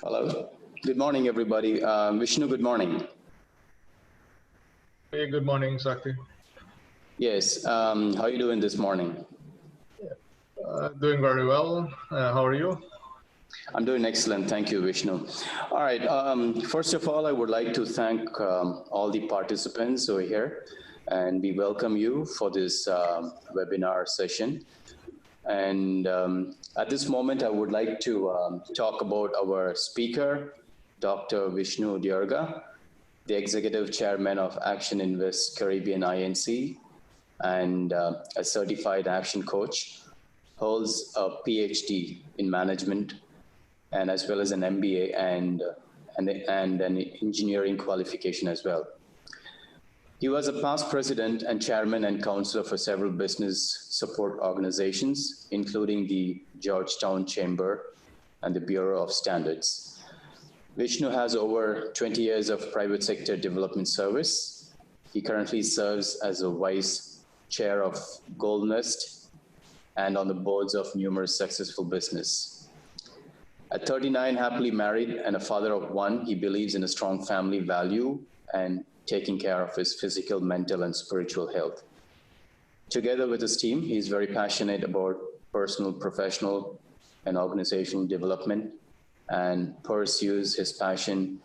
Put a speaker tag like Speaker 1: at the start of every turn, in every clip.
Speaker 1: Hello. Good morning, everybody. Vishnu, good morning.
Speaker 2: Hey, good morning, Sakti.
Speaker 1: Yes. How are you doing this morning?
Speaker 2: Doing very well. How are you?
Speaker 1: I'm doing excellent. Thank you, Vishnu. All right. First of all, I would like to thank all the participants who are here, and we welcome you for this webinar session. And at this moment, I would like to talk about our speaker, Dr. Vishnu Diarga, the Executive Chairman of Action Invest Caribbean INC and a certified action coach, holds a PhD in management and as well as an MBA and an engineering qualification as well. He was a past president and chairman and counselor for several business support organizations, including the Georgetown Chamber and the Bureau of Standards. Vishnu has over 20 years of private sector development service. He currently serves as a vice chair of Gold Nest and on the boards of numerous successful business. At 39, happily married and a father of one, he believes in a strong family value and taking care of his physical, mental, and spiritual health. Together with his team, he is very passionate about personal, professional, and organizational development and pursues his passion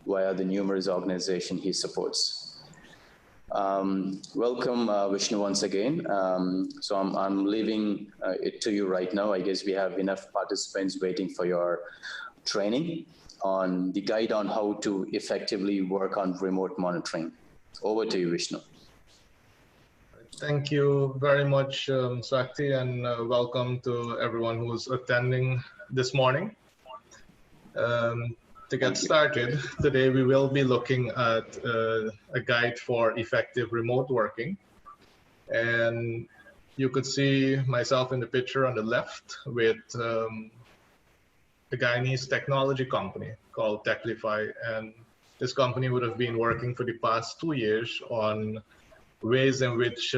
Speaker 1: via the numerous organizations he supports. Welcome, Vishnu, once again. So I'm leaving it to you right now. I guess we have enough participants waiting for your training on the guide on how to effectively work on remote monitoring. Over to you, Vishnu.
Speaker 2: Thank you very much, Sakti, and welcome to everyone who's attending this morning. To get started, today we will be looking at a guide for effective remote working. And you could see myself in the picture on the left with a Guyanese technology company called Texila, and this company would have been working for the past 2 years on ways in which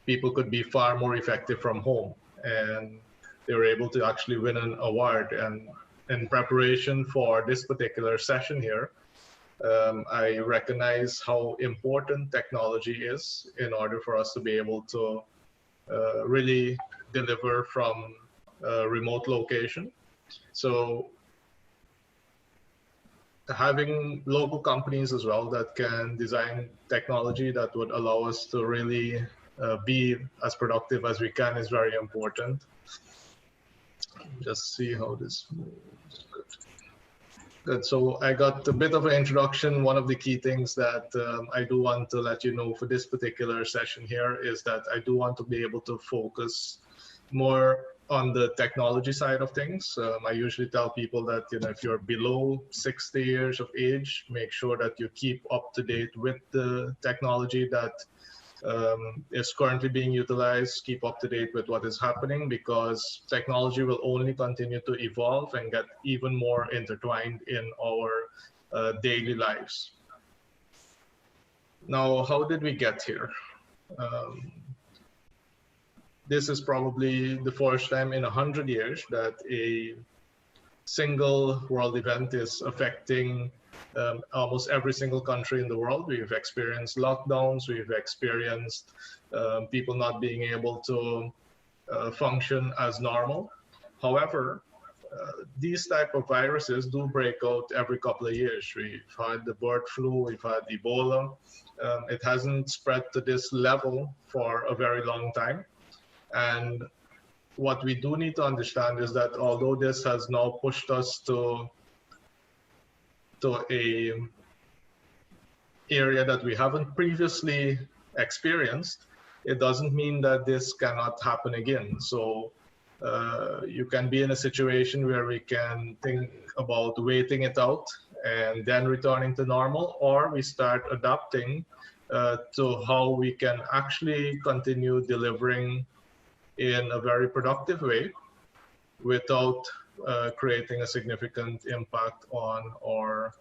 Speaker 2: people could be far more effective from home. And they were able to actually win an award. And in preparation for this particular session here, I recognize how important technology is in order for us to be able to really deliver from a remote location. So having local companies as well that can design technology that would allow us to really be as productive as we can is very important. Just see how this moves. Good. So I got a bit of an introduction. One of the key things that I do want to let you know for this particular session here is that I do want to be able to focus more on the technology side of things. I usually tell people that, if you're below 60 years of age, make sure that you keep up to date with the technology that is currently being utilized. Keep up to date with what is happening, because technology will only continue to evolve and get even more intertwined in our daily lives. Now, how did we get here? This is probably the first time in 100 years that a single world event is affecting almost every single country in the world. We've experienced lockdowns, we've experienced people not being able to function as normal. However, these type of viruses do break out every couple of years. We've had the bird flu, we've had Ebola. It hasn't spread to this level for a very long time. And what we do need to understand is that although this has now pushed us to a area that we haven't previously experienced, it doesn't mean that this cannot happen again. So you can be in a situation where we can think about waiting it out and then returning to normal, or we start adapting to how we can actually continue delivering in a very productive way without creating a significant impact on our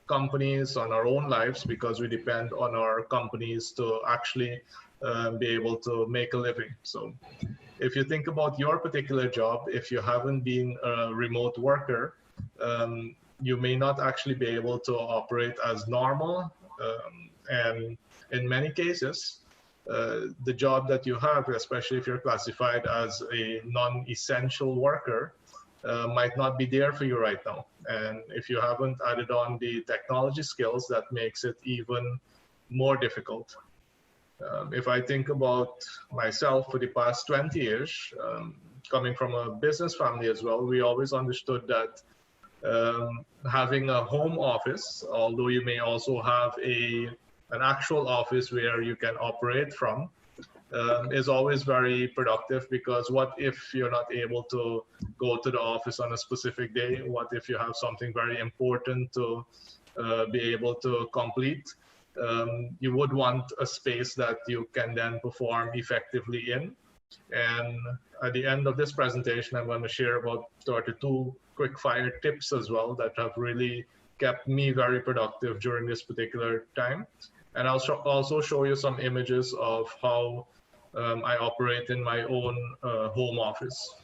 Speaker 2: companies, on our own lives, because we depend on our companies to actually be able to make a living. So if you think about your particular job, if you haven't been a remote worker, you may not actually be able to operate as normal. And in many cases, the job that you have, especially if you're classified as a non-essential worker, might not be there for you right now. And if you haven't added on the technology skills, that makes it even more difficult. If I think about myself for the past 20 years, coming from a business family as well, we always understood that having a home office, although you may also have an actual office where you can operate from, is always very productive, because what if you're not able to go to the office on a specific day? What if you have something very important to be able to complete? You would want a space that you can then perform effectively in. And at the end of this presentation, I'm going to share about 32 quick fire tips as well that have really kept me very productive during this particular time. And I'll also show you some images of how I operate in my own home office.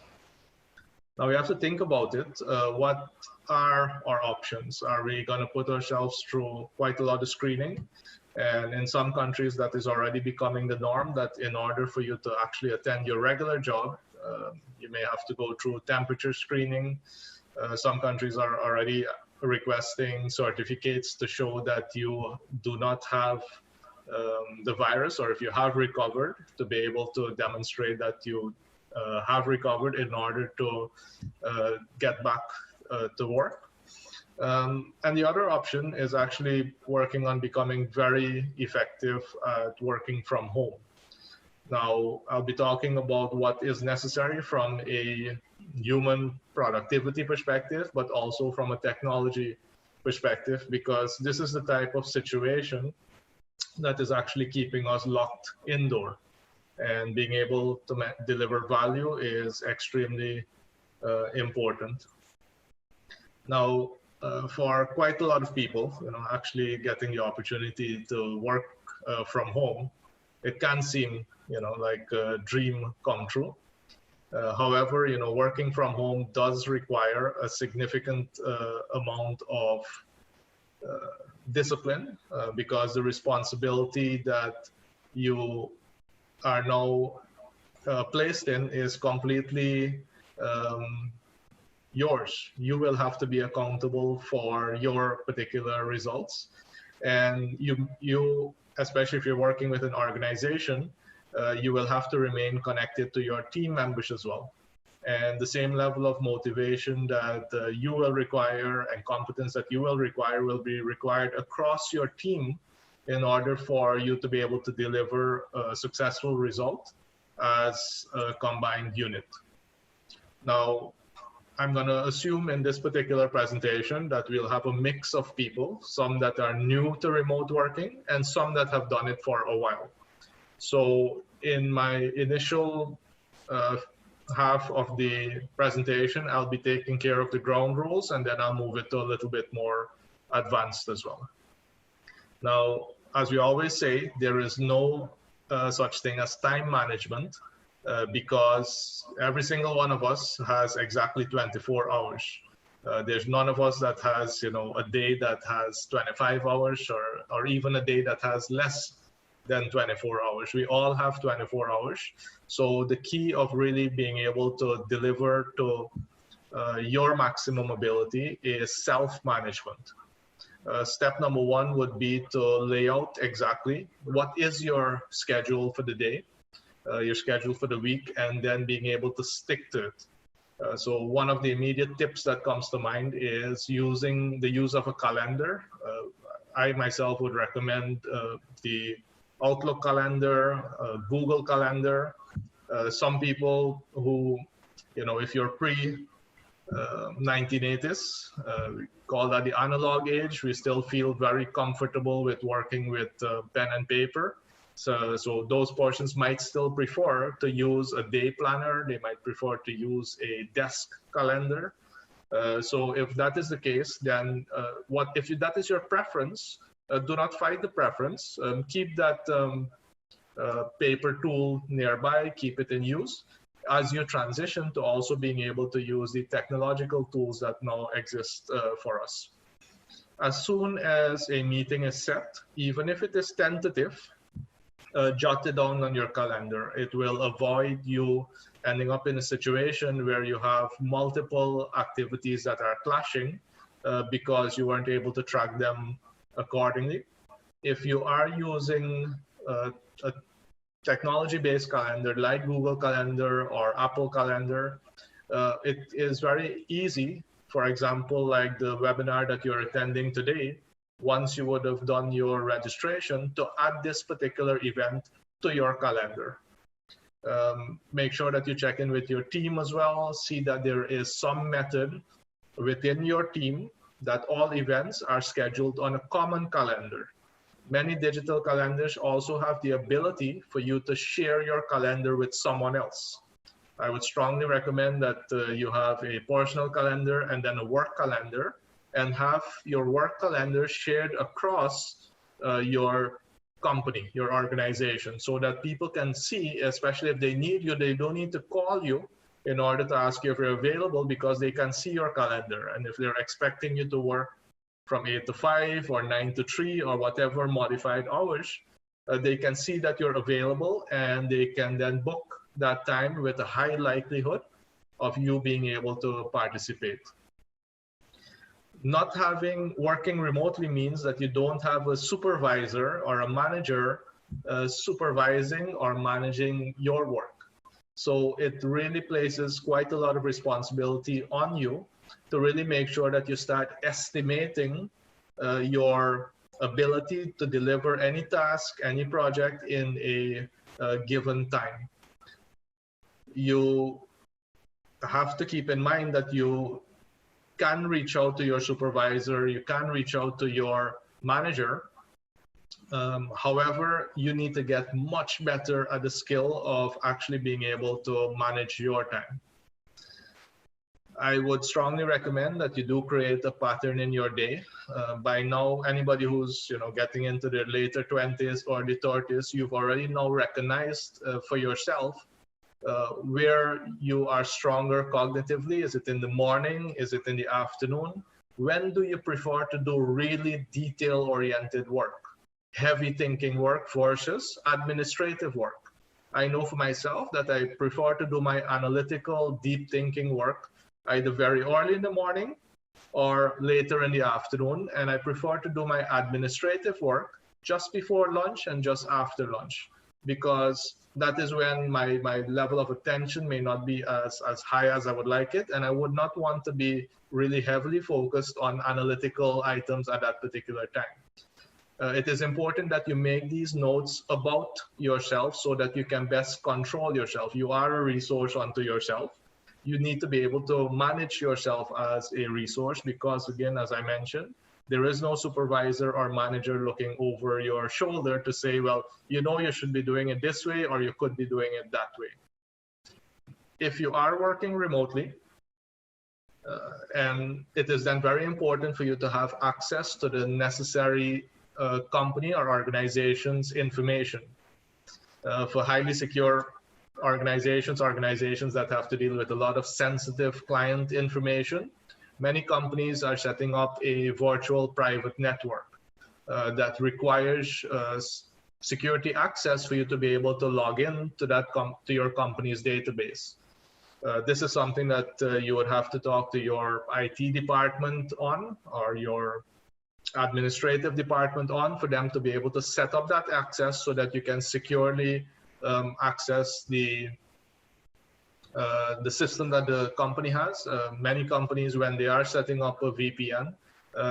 Speaker 2: Now we have to think about it. What are our options? Are we going to put ourselves through quite a lot of screening? And in some countries, that is already becoming the norm, that in order for you to actually attend your regular job, you may have to go through temperature screening. Some countries are already requesting certificates to show that you do not have the virus, or if you have recovered, to be able to demonstrate that you have recovered in order to get back to work. And the other option is actually working on becoming very effective at working from home. Now, I'll be talking about what is necessary from a human productivity perspective, but also from a technology perspective, because this is the type of situation that is actually keeping us locked indoor. And being able to deliver value is extremely important. Now, for quite a lot of people, actually getting the opportunity to work from home, it can seem, like a dream come true. However, working from home does require a significant amount of discipline, because the responsibility that you are now placed in is completely yours. You will have to be accountable for your particular results. And you especially if you're working with an organization, you will have to remain connected to your team members as well. And the same level of motivation that you will require and competence that you will require will be required across your team in order for you to be able to deliver a successful result as a combined unit. Now, I'm going to assume in this particular presentation that we'll have a mix of people, some that are new to remote working and some that have done it for a while. So in my initial half of the presentation, I'll be taking care of the ground rules, and then I'll move it to a little bit more advanced as well. Now, as we always say, there is no such thing as time management, because every single one of us has exactly 24 hours. There's none of us that has, a day that has 25 hours or even a day that has less than 24 hours. We all have 24 hours. So the key of really being able to deliver to your maximum ability is self-management. Step number one would be to lay out exactly what is your schedule for the day, your schedule for the week, and then being able to stick to it. So one of the immediate tips that comes to mind is using the use of a calendar. I myself would recommend the Outlook calendar, Google calendar. Some people who, if you're pre-1980s, we call that the analog age, we still feel very comfortable with working with pen and paper. So those persons might still prefer to use a day planner. They might prefer to use a desk calendar. So if that is the case, then if that is your preference, do not fight the preference. Keep that paper tool nearby, keep it in use, as you transition to also being able to use the technological tools that now exist for us. As soon as a meeting is set, even if it is tentative, jot it down on your calendar. It will avoid you ending up in a situation where you have multiple activities that are clashing because you weren't able to track them accordingly. If you are using a technology-based calendar like Google Calendar or Apple Calendar, it is very easy. For example, like the webinar that you're attending today, once you would have done your registration, to add this particular event to your calendar. Make sure that you check in with your team as well, see that there is some method within your team that all events are scheduled on a common calendar. Many digital calendars also have the ability for you to share your calendar with someone else. I would strongly recommend that you have a personal calendar and then a work calendar, and have your work calendar shared across your company, your organization, so that people can see, especially if they need you, they don't need to call you in order to ask you if you're available, because they can see your calendar. And if they're expecting you to work from 8 to 5 or 9 to 3 or whatever modified hours, they can see that you're available, and they can then book that time with a high likelihood of you being able to participate. Not working remotely means that you don't have a supervisor or a manager supervising or managing your work. So it really places quite a lot of responsibility on you to really make sure that you start estimating your ability to deliver any task, any project in a given time. You have to keep in mind that you can reach out to your supervisor, you can reach out to your manager. However, you need to get much better at the skill of actually being able to manage your time. I would strongly recommend that you do create a pattern in your day. By now, anybody who's getting into their later 20s or the 30s, you've already now recognized for yourself where you are stronger cognitively. Is it in the morning? Is it in the afternoon? When do you prefer to do really detail-oriented work, heavy thinking work versus administrative work? I know for myself that I prefer to do my analytical, deep thinking work either very early in the morning or later in the afternoon, and I prefer to do my administrative work just before lunch and just after lunch, because that is when my level of attention may not be as high as I would like it, and I would not want to be really heavily focused on analytical items at that particular time. It is important that you make these notes about yourself so that you can best control yourself. You are a resource unto yourself. You need to be able to manage yourself as a resource, because again, as I mentioned, there is no supervisor or manager looking over your shoulder to say, well, you should be doing it this way, or you could be doing it that way. If you are working remotely, and it is then very important for you to have access to the necessary company or organization's information. For highly secure organizations that have to deal with a lot of sensitive client information, many companies are setting up a virtual private network that requires security access for you to be able to log in to to your company's database. This is something that you would have to talk to your IT department on, or your administrative department on, for them to be able to set up that access so that you can securely access the system that the company has. Many companies, when they are setting up a VPN,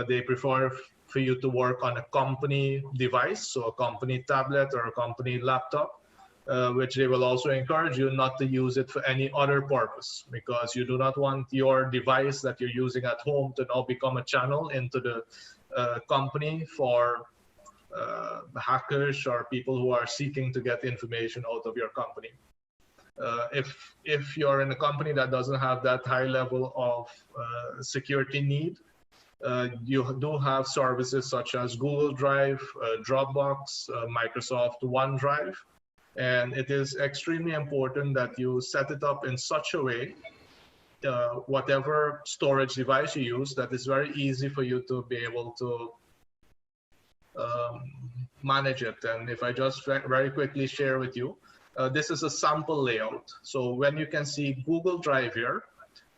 Speaker 2: they prefer for you to work on a company device, so a company tablet or a company laptop, which they will also encourage you not to use it for any other purpose, because you do not want your device that you're using at home to now become a channel into the company for hackers or people who are seeking to get information out of your company. If you're in a company that doesn't have that high level of security need, you do have services such as Google Drive, Dropbox, Microsoft OneDrive, And it is extremely important that you set it up in such a way, whatever storage device you use, that is very easy for you to be able to manage it. And if I just very quickly share with you, this is a sample layout. So when you can see Google Drive here,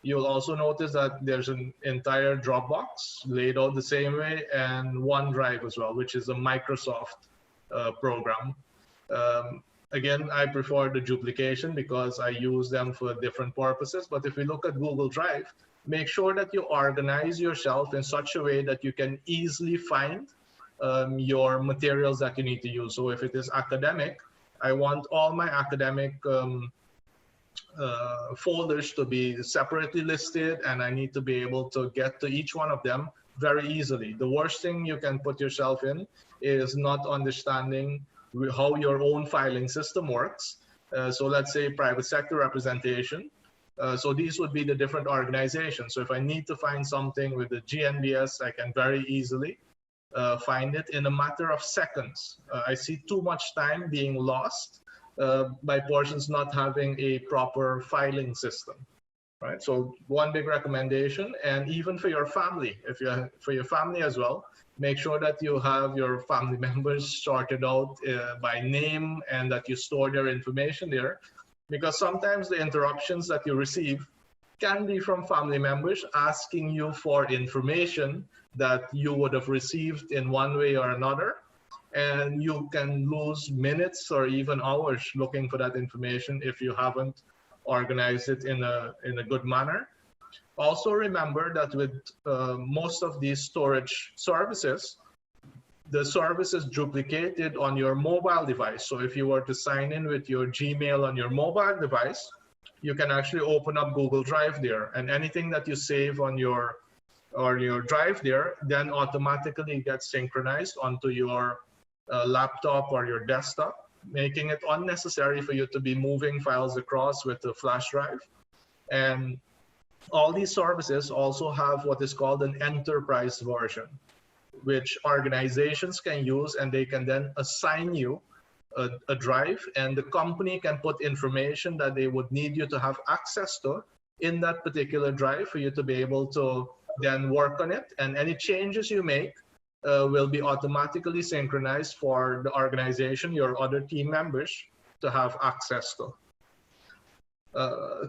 Speaker 2: you'll also notice that there's an entire Dropbox laid out the same way, and OneDrive as well, which is a Microsoft program. Again, I prefer the duplication because I use them for different purposes. But if we look at Google Drive, make sure that you organize yourself in such a way that you can easily find your materials that you need to use. So if it is academic, I want all my academic folders to be separately listed, and I need to be able to get to each one of them very easily. The worst thing you can put yourself in is not understanding how your own filing system works. So let's say private sector representation. So these would be the different organizations. So if I need to find something with the GNBS, I can very easily find it in a matter of seconds. I see too much time being lost by portions not having a proper filing system, right? So one big recommendation, and even for your family, for your family as well, make sure that you have your family members sorted out by name and that you store their information there, because sometimes the interruptions that you receive can be from family members asking you for information that you would have received in one way or another, and you can lose minutes or even hours looking for that information if you haven't organized it in a good manner. Also remember that with most of these storage services, the service is duplicated on your mobile device. So if you were to sign in with your Gmail on your mobile device, you can actually open up Google Drive there, and anything that you save on your drive there then automatically gets synchronized onto your laptop or your desktop, making it unnecessary for you to be moving files across with a flash drive. And all these services also have what is called an enterprise version, which organizations can use, and they can then assign you a drive, and the company can put information that they would need you to have access to in that particular drive for you to be able to then work on it. And any changes you make will be automatically synchronized for the organization, your other team members, to have access to.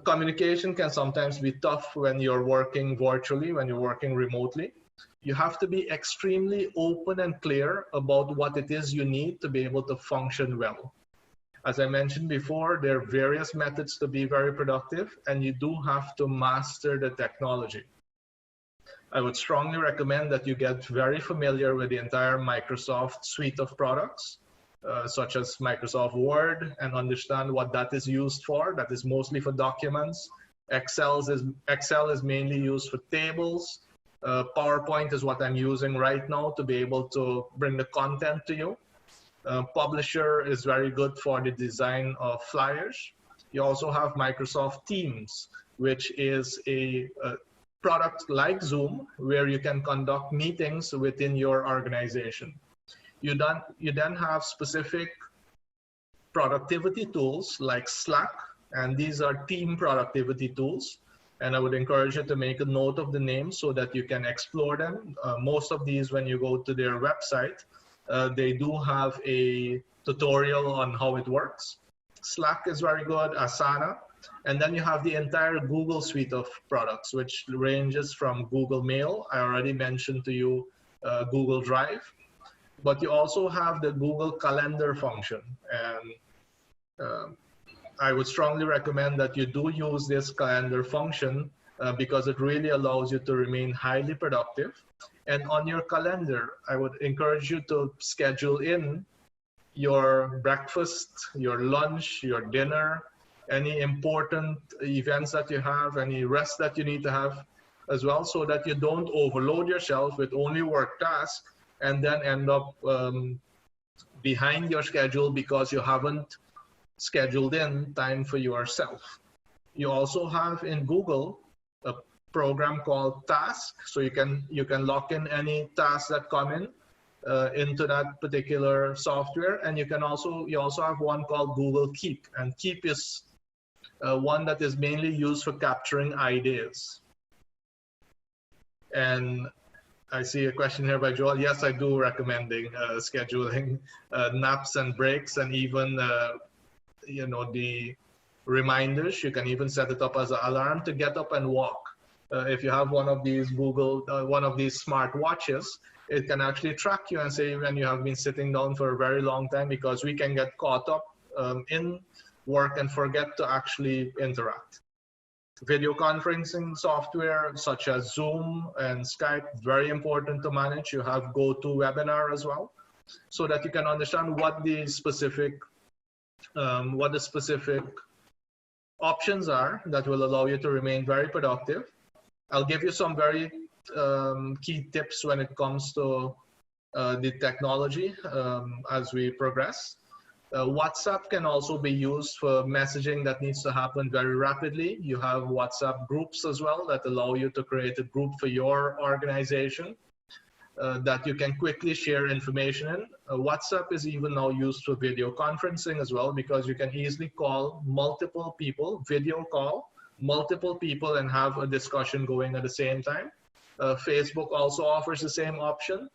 Speaker 2: Communication can sometimes be tough when you're working virtually, when you're working remotely. You have to be extremely open and clear about what it is you need to be able to function well. As I mentioned before, there are various methods to be very productive, and you do have to master the technology. I would strongly recommend that you get very familiar with the entire Microsoft suite of products, such as Microsoft Word, and understand what that is used for. That is mostly for documents. Excel is mainly used for tables. PowerPoint is what I'm using right now to be able to bring the content to you. Publisher is very good for the design of flyers. You also have Microsoft Teams, which is a product like Zoom, where you can conduct meetings within your organization. You then have specific productivity tools like Slack, and these are team productivity tools. And I would encourage you to make a note of the names so that you can explore them. Most of these, when you go to their website, they do have a tutorial on how it works. Slack is very good, Asana. And then you have the entire Google suite of products, which ranges from Google Mail. I already mentioned to you Google Drive. But you also have the Google Calendar function. And I would strongly recommend that you do use this calendar function because it really allows you to remain highly productive. And on your calendar, I would encourage you to schedule in your breakfast, your lunch, your dinner, any important events that you have, any rest that you need to have as well, so that you don't overload yourself with only work tasks and then end up behind your schedule because you haven't scheduled in time for yourself. You also have in Google a program called Task, so you can lock in any tasks that come in. into that particular software. And you also have one called Google Keep, and Keep is one that is mainly used for capturing ideas. And I see a question here by Joel. Yes, I do recommending scheduling naps and breaks, and even the reminders. You can even set it up as an alarm to get up and walk. If you have one of these one of these smart watches, it can actually track you and say when you have been sitting down for a very long time, because we can get caught up in work and forget to actually interact. Video conferencing software such as Zoom and Skype, very important to manage. You have GoToWebinar as well, so that you can understand what the specific options are that will allow you to remain very productive. I'll give you some very key tips when it comes to the technology as we progress. WhatsApp can also be used for messaging that needs to happen very rapidly. You have WhatsApp groups as well that allow you to create a group for your organization that you can quickly share information in. WhatsApp is even now used for video conferencing as well, because you can easily call multiple people, video call multiple people, and have a discussion going at the same time. Facebook also offers the same option.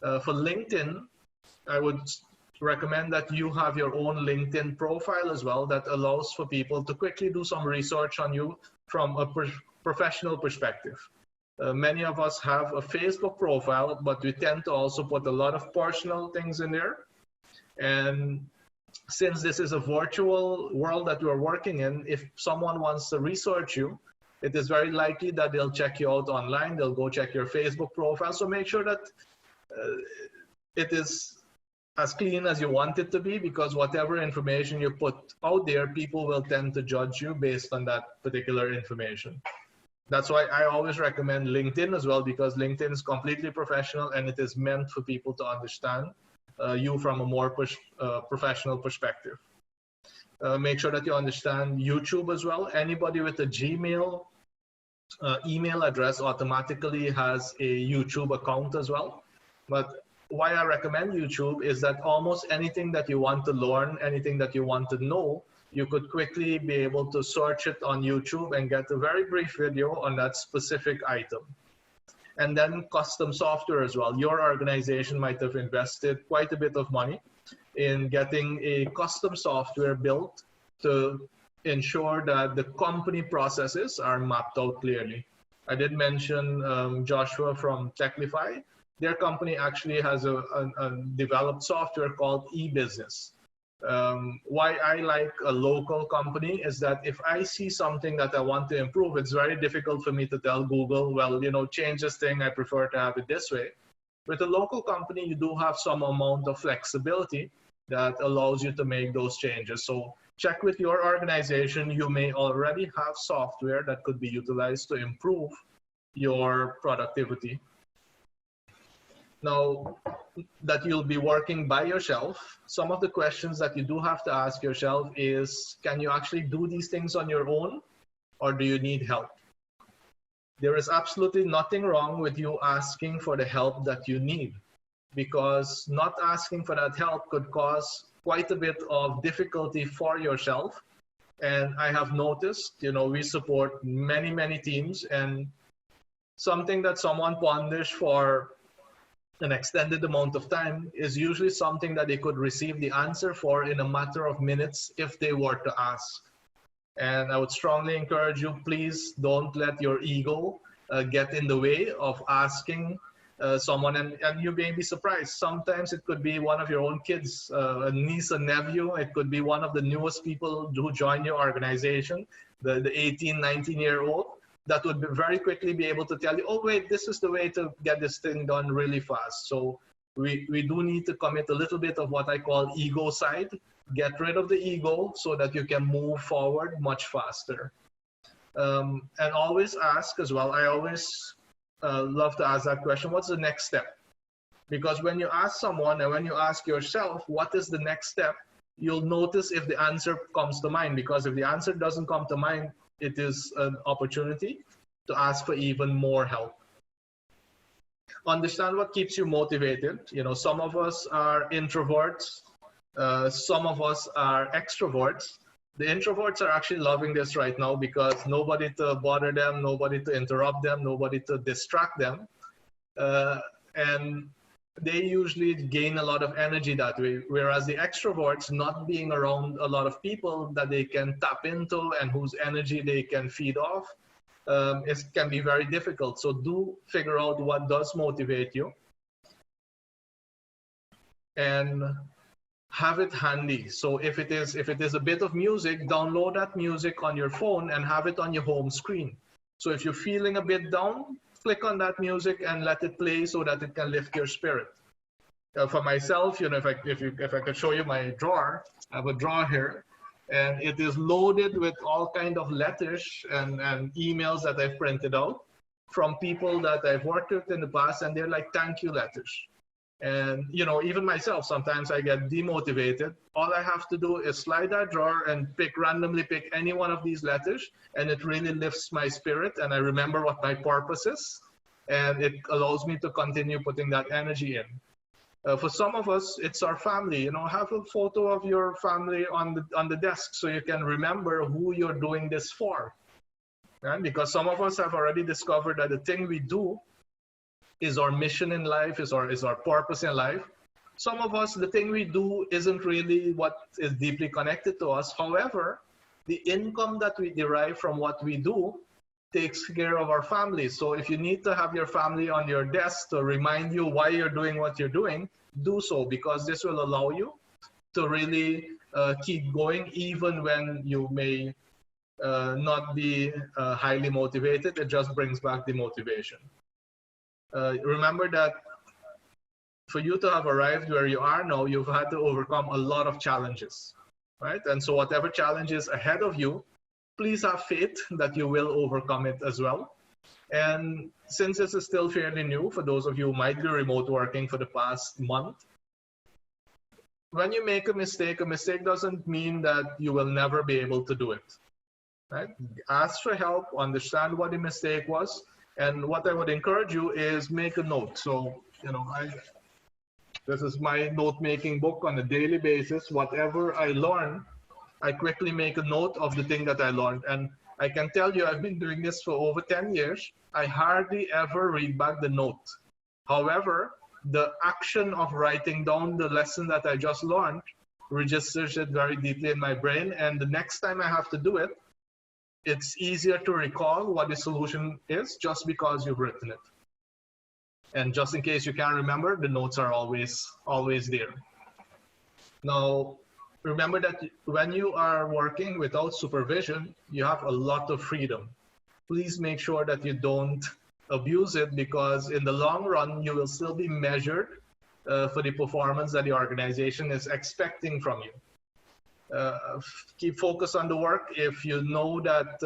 Speaker 2: For LinkedIn, I would recommend that you have your own LinkedIn profile as well, that allows for people to quickly do some research on you from a professional perspective. Many of us have a Facebook profile, but we tend to also put a lot of personal things in there. And since this is a virtual world that we're working in, if someone wants to research you, it is very likely that they'll check you out online. They'll go check your Facebook profile. So make sure that it is as clean as you want it to be, because whatever information you put out there, people will tend to judge you based on that particular information. That's why I always recommend LinkedIn as well, because LinkedIn is completely professional and it is meant for people to understand you from a more professional perspective. Make sure that you understand YouTube as well. Anybody with a Gmail email address automatically has a YouTube account as well. But why I recommend YouTube is that almost anything that you want to learn, anything that you want to know, you could quickly be able to search it on YouTube and get a very brief video on that specific item. And then custom software as well. Your organization might have invested quite a bit of money in getting a custom software built to ensure that the company processes are mapped out clearly. I did mention Joshua from Techlify. Their company actually has a developed software called eBusiness. Why I like a local company is that if I see something that I want to improve, it's very difficult for me to tell Google, well, change this thing, I prefer to have it this way. With a local company, you do have some amount of flexibility that allows you to make those changes. So check with your organization. You may already have software that could be utilized to improve your productivity. Now that you'll be working by yourself, some of the questions that you do have to ask yourself is, can you actually do these things on your own, or do you need help? There is absolutely nothing wrong with you asking for the help that you need, because not asking for that help could cause quite a bit of difficulty for yourself. And I have noticed, we support many teams, and something that someone ponders for an extended amount of time is usually something that they could receive the answer for in a matter of minutes if they were to ask. And I would strongly encourage you, please don't let your ego get in the way of asking someone. And you may be surprised. Sometimes it could be one of your own kids, a niece, a nephew. It could be one of the newest people who join your organization, the 18, 19-year-old. That would very quickly be able to tell you, oh, wait, this is the way to get this thing done really fast. So we do need to commit a little bit of what I call ego side. Get rid of the ego so that you can move forward much faster. And always ask as well. I always love to ask that question, what's the next step? Because when you ask someone and when you ask yourself, what is the next step? You'll notice if the answer comes to mind, because if the answer doesn't come to mind, it is an opportunity to ask for even more help. Understand what keeps you motivated. You know, some of us are introverts, some of us are extroverts. The introverts are actually loving this right now because nobody to bother them, nobody to interrupt them, nobody to distract them. And they usually gain a lot of energy that way. Whereas the extroverts, not being around a lot of people that they can tap into and whose energy they can feed off, it can be very difficult. So do figure out what does motivate you and have it handy. So if it is a bit of music, download that music on your phone and have it on your home screen. So if you're feeling a bit down, click on that music and let it play so that it can lift your spirit. For myself, you know, if I could show you my drawer, I have a drawer here, and it is loaded with all kind of letters and emails that I've printed out from people that I've worked with in the past, and they're like thank you letters. And you know, even myself, sometimes I get demotivated. All I have to do is slide that drawer and randomly pick any one of these letters, and it really lifts my spirit, and I remember what my purpose is, and it allows me to continue putting that energy in. For some of us, it's our family. You know, have a photo of your family on the desk so you can remember who you're doing this for. Right? Because some of us have already discovered that the thing we do is our mission in life, is our purpose in life. Some of us, the thing we do isn't really what is deeply connected to us. However, the income that we derive from what we do takes care of our family. So if you need to have your family on your desk to remind you why you're doing what you're doing, do so, because this will allow you to really keep going even when you may not be highly motivated. It just brings back the motivation. Remember that for you to have arrived where you are now, you've had to overcome a lot of challenges, right? And so whatever challenge is ahead of you, please have faith that you will overcome it as well. And since this is still fairly new, for those of you who might be remote working for the past month, when you make a mistake doesn't mean that you will never be able to do it, right? Ask for help, understand what the mistake was, and what I would encourage you is make a note. So, you know, this is my note-making book on a daily basis. Whatever I learn, I quickly make a note of the thing that I learned. And I can tell you, I've been doing this for over 10 years. I hardly ever read back the note. However, the action of writing down the lesson that I just learned registers it very deeply in my brain. And the next time I have to do it, it's easier to recall what the solution is just because you've written it. And just in case you can't remember, the notes are always there. Now, remember that when you are working without supervision, you have a lot of freedom. Please make sure that you don't abuse it, because in the long run, you will still be measured for the performance that the organization is expecting from you. Keep focus on the work. If you know that,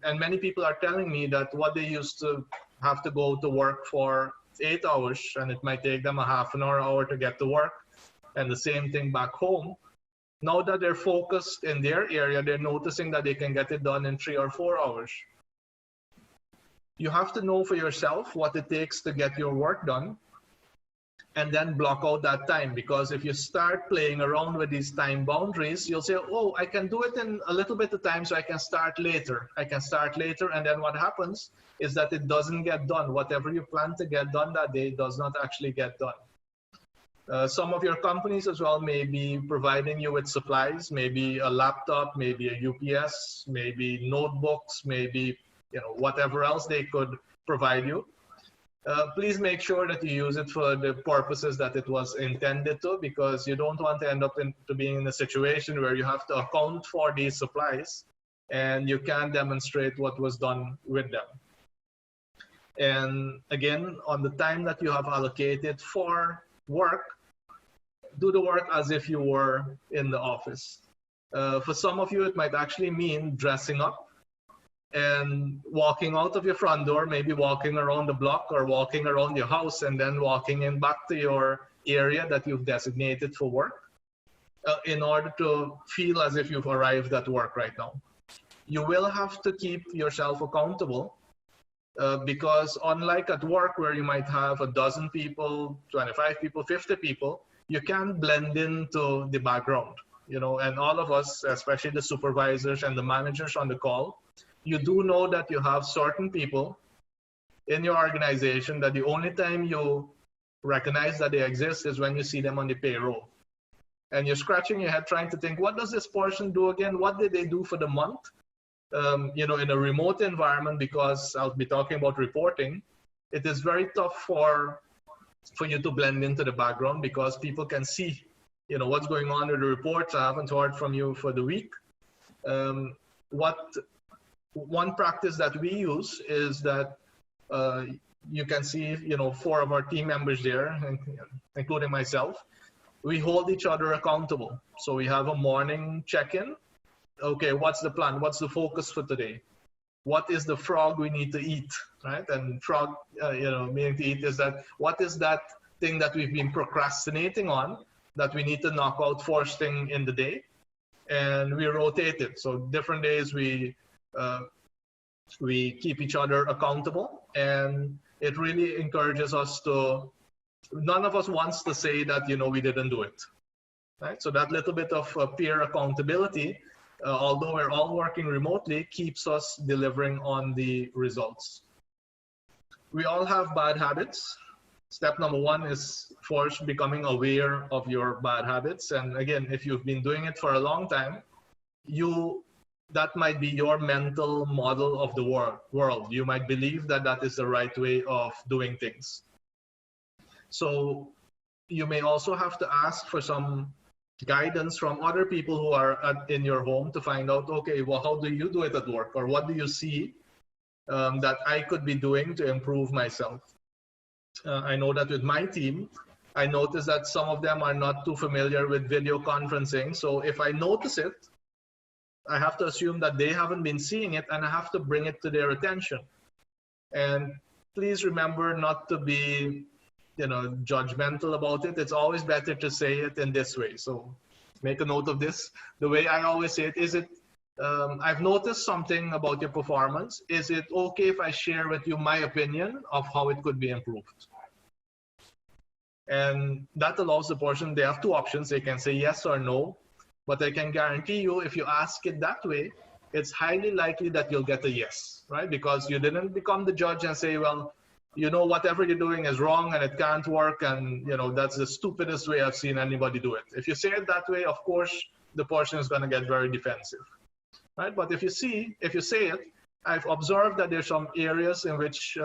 Speaker 2: and many people are telling me that what they used to have to go to work for 8 hours, and it might take them a half an hour to get to work, and the same thing back home. Now that they're focused in their area, they're noticing that they can get it done in 3 or 4 hours. You have to know for yourself what it takes to get your work done, and then block out that time. Because if you start playing around with these time boundaries, you'll say, oh, I can do it in a little bit of time, so I can start later. And then what happens is that it doesn't get done. Whatever you plan to get done that day does not actually get done. Some of your companies as well may be providing you with supplies, maybe a laptop, maybe a UPS, maybe notebooks, maybe whatever else they could provide you. Please make sure that you use it for the purposes that it was intended to, because you don't want to end up into being in a situation where you have to account for these supplies and you can't demonstrate what was done with them. And again, on the time that you have allocated for work, do the work as if you were in the office. For some of you, it might actually mean dressing up and walking out of your front door, maybe walking around the block or walking around your house, and then walking in back to your area that you've designated for work in order to feel as if you've arrived at work right now. You will have to keep yourself accountable because unlike at work where you might have a dozen people, 25 people, 50 people, you can blend into the background, and all of us, especially the supervisors and the managers on the call, you do know that you have certain people in your organization that the only time you recognize that they exist is when you see them on the payroll. And you're scratching your head trying to think, what does this person do again? What did they do for the month? In a remote environment, because I'll be talking about reporting, it is very tough for you to blend into the background because people can see, what's going on with the reports. I haven't heard from you for the week. One practice that we use is that you can see, 4 of our team members there, including myself. We hold each other accountable. So we have a morning check-in. Okay, what's the plan? What's the focus for today? What is the frog we need to eat, right? And frog, meaning to eat is that, what is that thing that we've been procrastinating on that we need to knock out first thing in the day? And we rotate it. So different days we keep each other accountable, and it really encourages us to, none of us wants to say that, we didn't do it, right? So that little bit of peer accountability, although we're all working remotely, keeps us delivering on the results. We all have bad habits. Step number 1 is first becoming aware of your bad habits. And again, if you've been doing it for a long time, that might be your mental model of the world. You might believe that that is the right way of doing things. So you may also have to ask for some guidance from other people who are in your home to find out, okay, well, how do you do it at work? Or what do you see that I could be doing to improve myself? I know that with my team, I notice that some of them are not too familiar with video conferencing. So if I notice it, I have to assume that they haven't been seeing it, and I have to bring it to their attention. And please remember not to be judgmental about it. It's always better to say it in this way. So make a note of this. The way I always say it is, I've noticed something about your performance. Is it okay if I share with you my opinion of how it could be improved? And that allows the person, they have 2 options. They can say yes or no, but I can guarantee you, if you ask it that way, it's highly likely that you'll get a yes, right? Because you didn't become the judge and say, well, whatever you're doing is wrong and it can't work, and that's the stupidest way I've seen anybody do it. If you say it that way, of course, the person is going to get very defensive, right? But if you say it, I've observed that there's some areas in which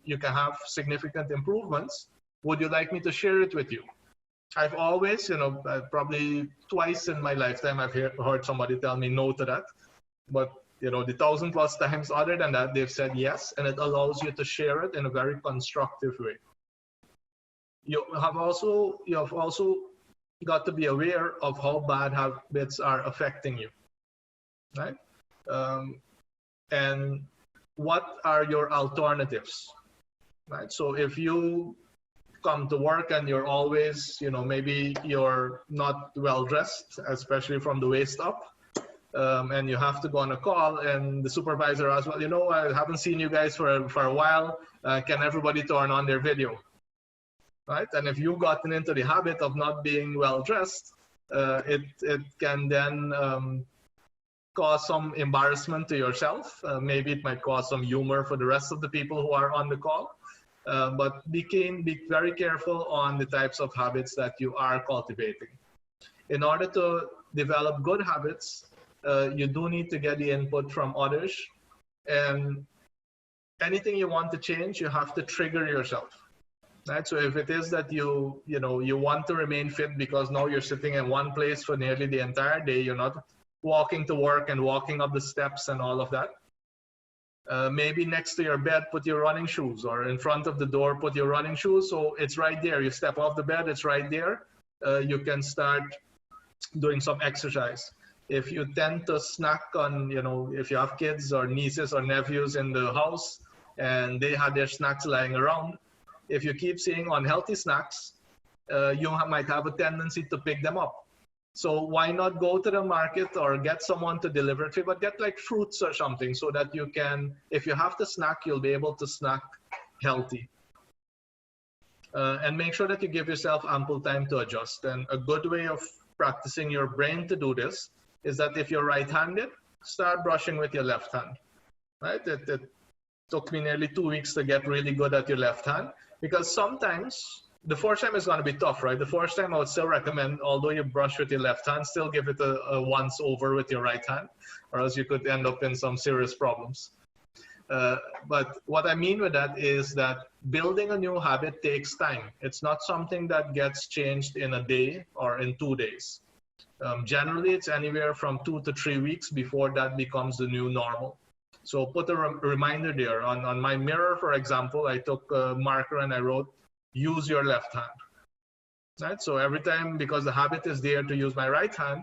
Speaker 2: you can have significant improvements. Would you like me to share it with you? I've always, probably twice in my lifetime, I've heard somebody tell me no to that. But, the 1,000+ times other than that, they've said yes, and it allows you to share it in a very constructive way. You have also got to be aware of how bad habits are affecting you, right? And what are your alternatives, right? So if you come to work and you're always, maybe you're not well dressed, especially from the waist up, and you have to go on a call, and the supervisor asks, well, I haven't seen you guys for a while. Can everybody turn on their video? Right? And if you've gotten into the habit of not being well dressed, it can then cause some embarrassment to yourself. Maybe it might cause some humor for the rest of the people who are on the call. But be very careful on the types of habits that you are cultivating. In order to develop good habits, you do need to get the input from others. And anything you want to change, you have to trigger yourself. Right? So if it is that you want to remain fit because now you're sitting in one place for nearly the entire day, you're not walking to work and walking up the steps and all of that. Maybe next to your bed, put your running shoes, or in front of the door, put your running shoes. So it's right there. You step off the bed, it's right there. You can start doing some exercise. If you tend to snack on, if you have kids or nieces or nephews in the house and they have their snacks lying around, if you keep seeing unhealthy snacks, you might have a tendency to pick them up. So why not go to the market or get someone to deliver it to you, but get like fruits or something so that you can, if you have to snack, you'll be able to snack healthy. And make sure that you give yourself ample time to adjust. And a good way of practicing your brain to do this is that if you're right-handed, start brushing with your left hand, right? It took me nearly 2 weeks to get really good at your left hand, because sometimes the first time is going to be tough, right? The first time I would still recommend, although you brush with your left hand, still give it a once over with your right hand, or else you could end up in some serious problems. But what I mean with that is that building a new habit takes time. It's not something that gets changed in a day or in 2 days. Generally, it's anywhere from 2 to 3 weeks before that becomes the new normal. So put a reminder there. On my mirror, for example, I took a marker and I wrote, use your left hand. Right? So every time, because the habit is there to use my right hand,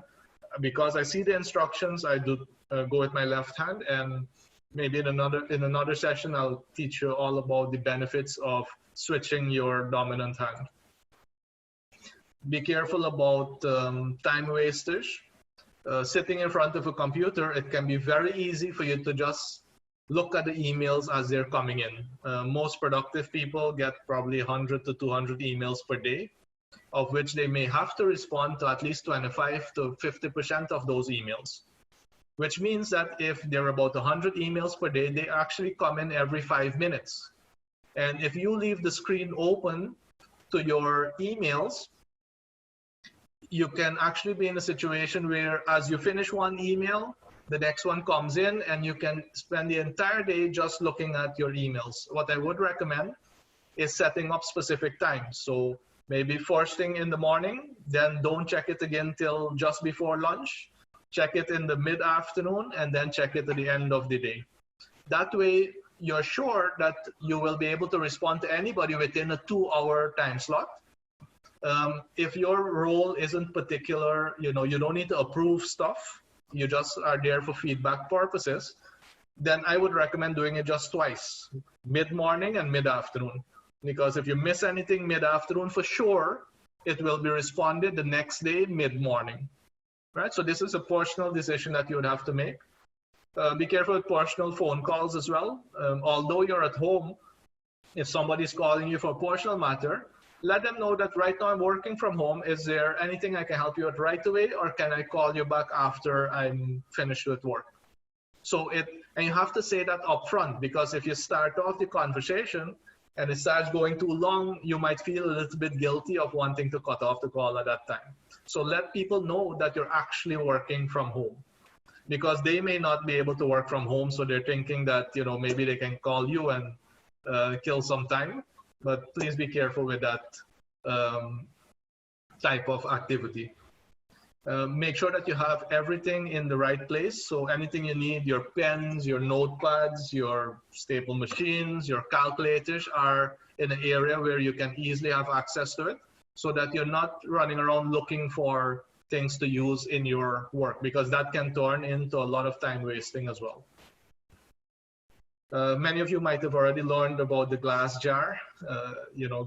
Speaker 2: because I see the instructions, I do go with my left hand. And maybe in another session, I'll teach you all about the benefits of switching your dominant hand. Be careful about time wasters. Sitting in front of a computer, it can be very easy for you to just look at the emails as they're coming in. Most productive people get probably 100 to 200 emails per day, of which they may have to respond to at least 25 to 50% of those emails. Which means that if there are about 100 emails per day, they actually come in every 5 minutes. And if you leave the screen open to your emails, you can actually be in a situation where as you finish one email, the next one comes in and you can spend the entire day just looking at your emails. What I would recommend is setting up specific times. So maybe first thing in the morning, then don't check it again till just before lunch. Check it in the mid-afternoon, and then check it at the end of the day. That way, you're sure that you will be able to respond to anybody within a 2-hour time slot. If your role isn't particular, you don't need to approve stuff, you just are there for feedback purposes, then I would recommend doing it just twice, mid-morning and mid-afternoon. Because if you miss anything mid-afternoon, for sure, it will be responded the next day mid-morning. Right? So this is a personal decision that you would have to make. Be careful with personal phone calls as well. Although you're at home, if somebody's calling you for a personal matter, let them know that right now I'm working from home. Is there anything I can help you with right away, or can I call you back after I'm finished with work? So and you have to say that upfront, because if you start off the conversation and it starts going too long, you might feel a little bit guilty of wanting to cut off the call at that time. So let people know that you're actually working from home, because they may not be able to work from home. So they're thinking that, maybe they can call you and kill some time, but please be careful with that type of activity. Make sure that you have everything in the right place. So anything you need, your pens, your notepads, your staple machines, your calculators are in an area where you can easily have access to it, so that you're not running around looking for things to use in your work, because that can turn into a lot of time wasting as well. Many of you might have already learned about the glass jar.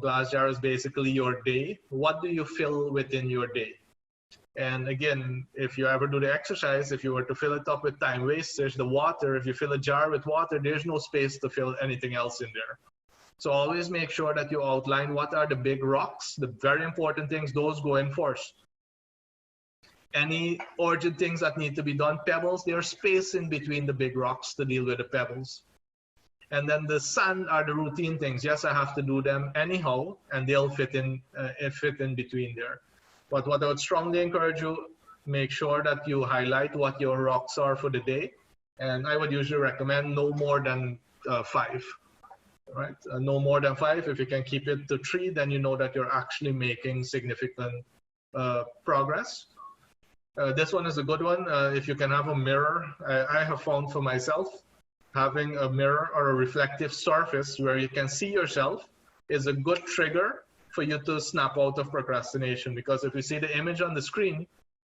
Speaker 2: Glass jar is basically your day. What do you fill within your day? And again, if you ever do the exercise, if you were to fill it up with time wasters, the water, if you fill a jar with water, there's no space to fill anything else in there. So always make sure that you outline what are the big rocks, the very important things, those go in first. Any urgent things that need to be done, pebbles, there's space in between the big rocks to deal with the pebbles. And then the sand are the routine things. Yes, I have to do them anyhow, and they'll fit in between there. But what I would strongly encourage you, make sure that you highlight what your rocks are for the day. And I would usually recommend no more than 5. Right? No more than 5. If you can keep it to 3, then you know that you're actually making significant progress. This one is a good one. If you can have a mirror, I have found for myself, having a mirror or a reflective surface where you can see yourself is a good trigger for you to snap out of procrastination. Because if you see the image on the screen,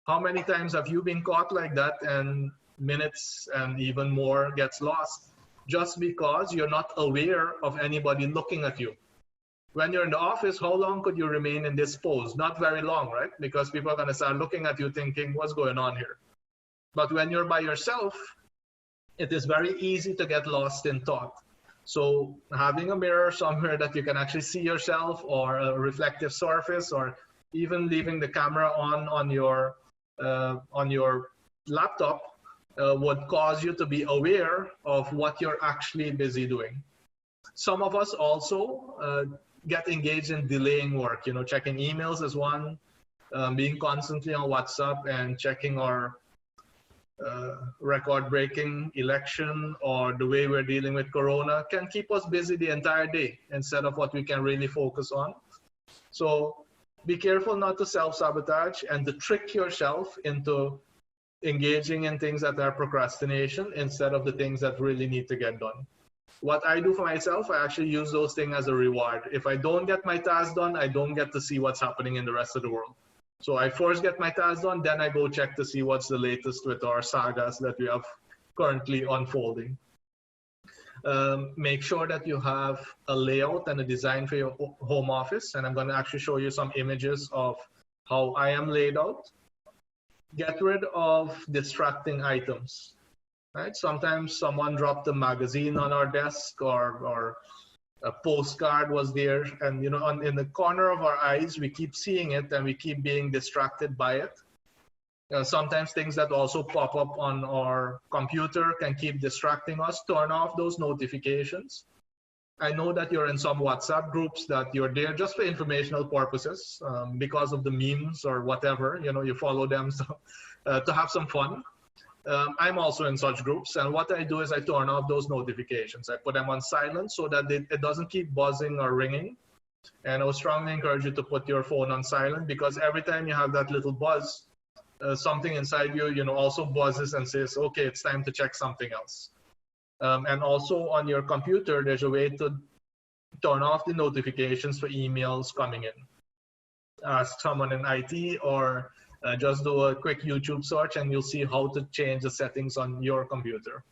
Speaker 2: how many times have you been caught like that, and minutes and even more gets lost just because you're not aware of anybody looking at you? When you're in the office, how long could you remain in this pose? Not very long, right? Because people are going to start looking at you thinking, what's going on here? But when you're by yourself, it is very easy to get lost in thought. So having a mirror somewhere that you can actually see yourself, or a reflective surface, or even leaving the camera on your laptop would cause you to be aware of what you're actually busy doing. Some of us also get engaged in delaying work. You know, checking emails is one, being constantly on WhatsApp and checking our record-breaking election, or the way we're dealing with Corona, can keep us busy the entire day instead of what we can really focus on. So be careful not to self-sabotage and to trick yourself into engaging in things that are procrastination instead of the things that really need to get done. What I do for myself, I actually use those things as a reward. If I don't get my task done, I don't get to see what's happening in the rest of the world. So I first get my task done, then I go check to see what's the latest with our sagas that we have currently unfolding. Make sure that you have a layout and a design for your home office. And I'm going to actually show you some images of how I am laid out. Get rid of distracting items. Right? Sometimes someone dropped a magazine on our desk, or a postcard was there, and in the corner of our eyes, we keep seeing it and we keep being distracted by it. Sometimes things that also pop up on our computer can keep distracting us. Turn off those notifications. I know that you're in some WhatsApp groups that you're there just for informational purposes, because of the memes or whatever, you follow them so, to have some fun. I'm also in such groups, and what I do is I turn off those notifications. I put them on silent so that it doesn't keep buzzing or ringing. And I would strongly encourage you to put your phone on silent, because every time you have that little buzz, something inside you, also buzzes and says, okay, it's time to check something else. And also on your computer, there's a way to turn off the notifications for emails coming in. Ask someone in IT, or just do a quick YouTube search and you'll see how to change the settings on your computer.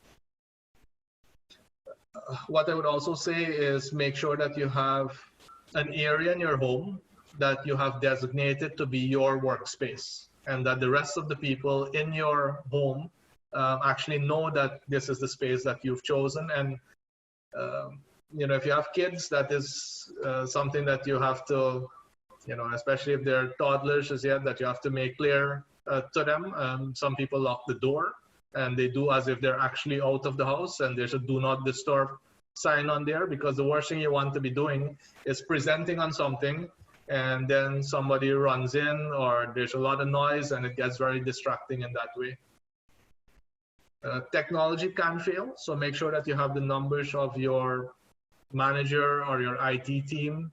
Speaker 2: What I would also say is make sure that you have an area in your home that you have designated to be your workspace, and that the rest of the people in your home actually know that this is the space that you've chosen. And if you have kids, that is something that you have to, especially if they're toddlers as yet, that you have to make clear to them. Some people lock the door and they do as if they're actually out of the house, and there's a do not disturb sign on there, because the worst thing you want to be doing is presenting on something and then somebody runs in, or there's a lot of noise, and it gets very distracting in that way. Technology can fail, so make sure that you have the numbers of your manager or your IT team.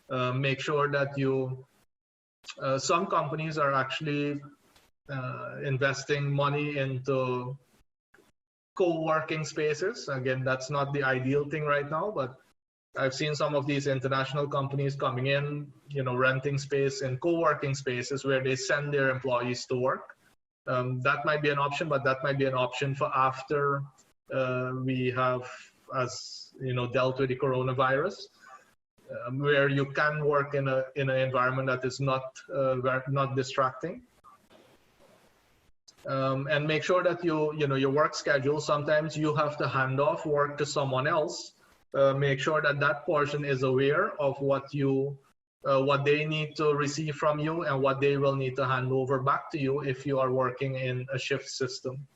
Speaker 2: Make sure that you, some companies are actually investing money into co-working spaces. Again, that's not the ideal thing right now, but I've seen some of these international companies coming in, renting space in co-working spaces where they send their employees to work. That might be an option, but that might be an option for after we have, dealt with the coronavirus. Where you can work in an environment that is not distracting, and make sure that your work schedule. Sometimes you have to hand off work to someone else. Make sure that portion is aware of what they need to receive from you and what they will need to hand over back to you if you are working in a shift system.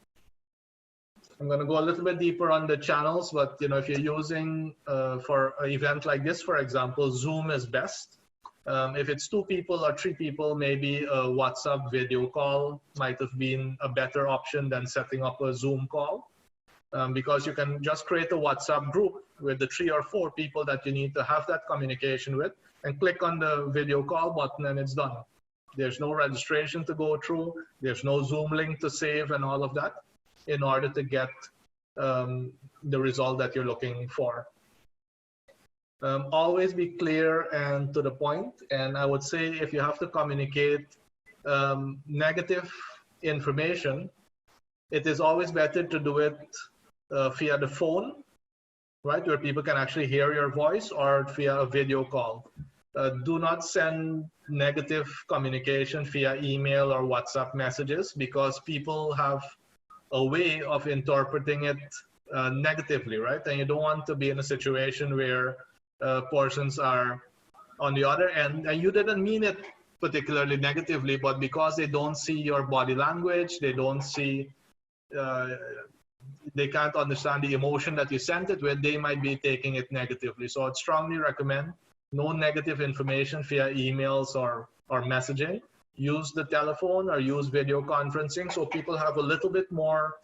Speaker 2: I'm going to go a little bit deeper on the channels, but if you're using for an event like this, for example, Zoom is best. If it's 2 people or 3 people, maybe a WhatsApp video call might have been a better option than setting up a Zoom call, because you can just create a WhatsApp group with the 3 or 4 people that you need to have that communication with, and click on the video call button and it's done. There's no registration to go through. There's no Zoom link to save and all of that, in order to get the result that you're looking for. Always be clear and to the point. And I would say if you have to communicate negative information, it is always better to do it via the phone right? Where people can actually hear your voice, or via a video call. Do not send negative communication via email or WhatsApp messages, because people have a way of interpreting it negatively, right? And you don't want to be in a situation where persons are on the other end, and you didn't mean it particularly negatively, but because they don't see your body language, they don't see, they can't understand the emotion that you sent it with, they might be taking it negatively. So I'd strongly recommend no negative information via emails or messaging. Use the telephone or use video conferencing, so people have a little bit more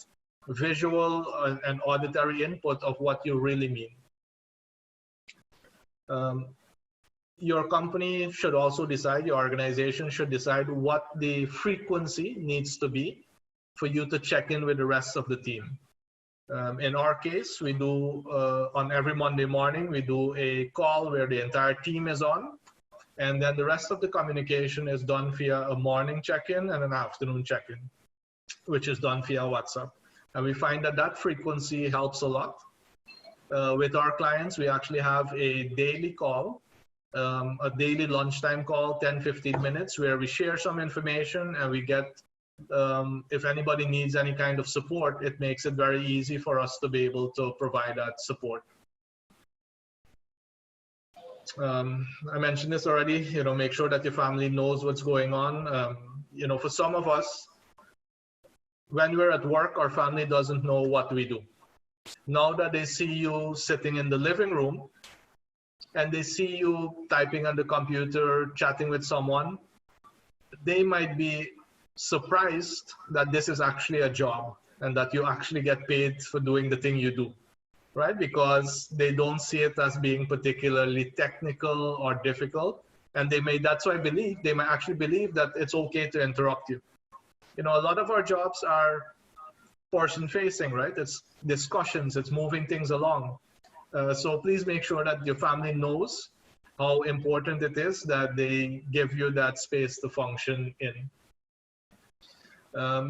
Speaker 2: visual and auditory input of what you really mean. Your company should also decide, your organization should decide what the frequency needs to be for you to check in with the rest of the team. In our case, we do, on every Monday morning, we do a call where the entire team is on, and then the rest of the communication is done via a morning check-in and an afternoon check-in, which is done via WhatsApp. And we find that that frequency helps a lot. With our clients, we actually have a daily call, a daily lunchtime call, 10-15 minutes, where we share some information and we get, if anybody needs any kind of support, it makes it very easy for us to be able to provide that support. I mentioned this already, you know, make sure that your family knows what's going on. You know, for some of us, when we're at work, our family doesn't know what we do. Now that they see you sitting in the living room and they see you typing on the computer, chatting with someone, they might be surprised that this is actually a job and that you actually get paid for doing the thing you do, right? Because they don't see it as being particularly technical or difficult. And they may, that's why they might actually believe that it's okay to interrupt you. You know, a lot of our jobs are person facing, right? It's discussions, it's moving things along. So please make sure that your family knows how important it is that they give you that space to function in.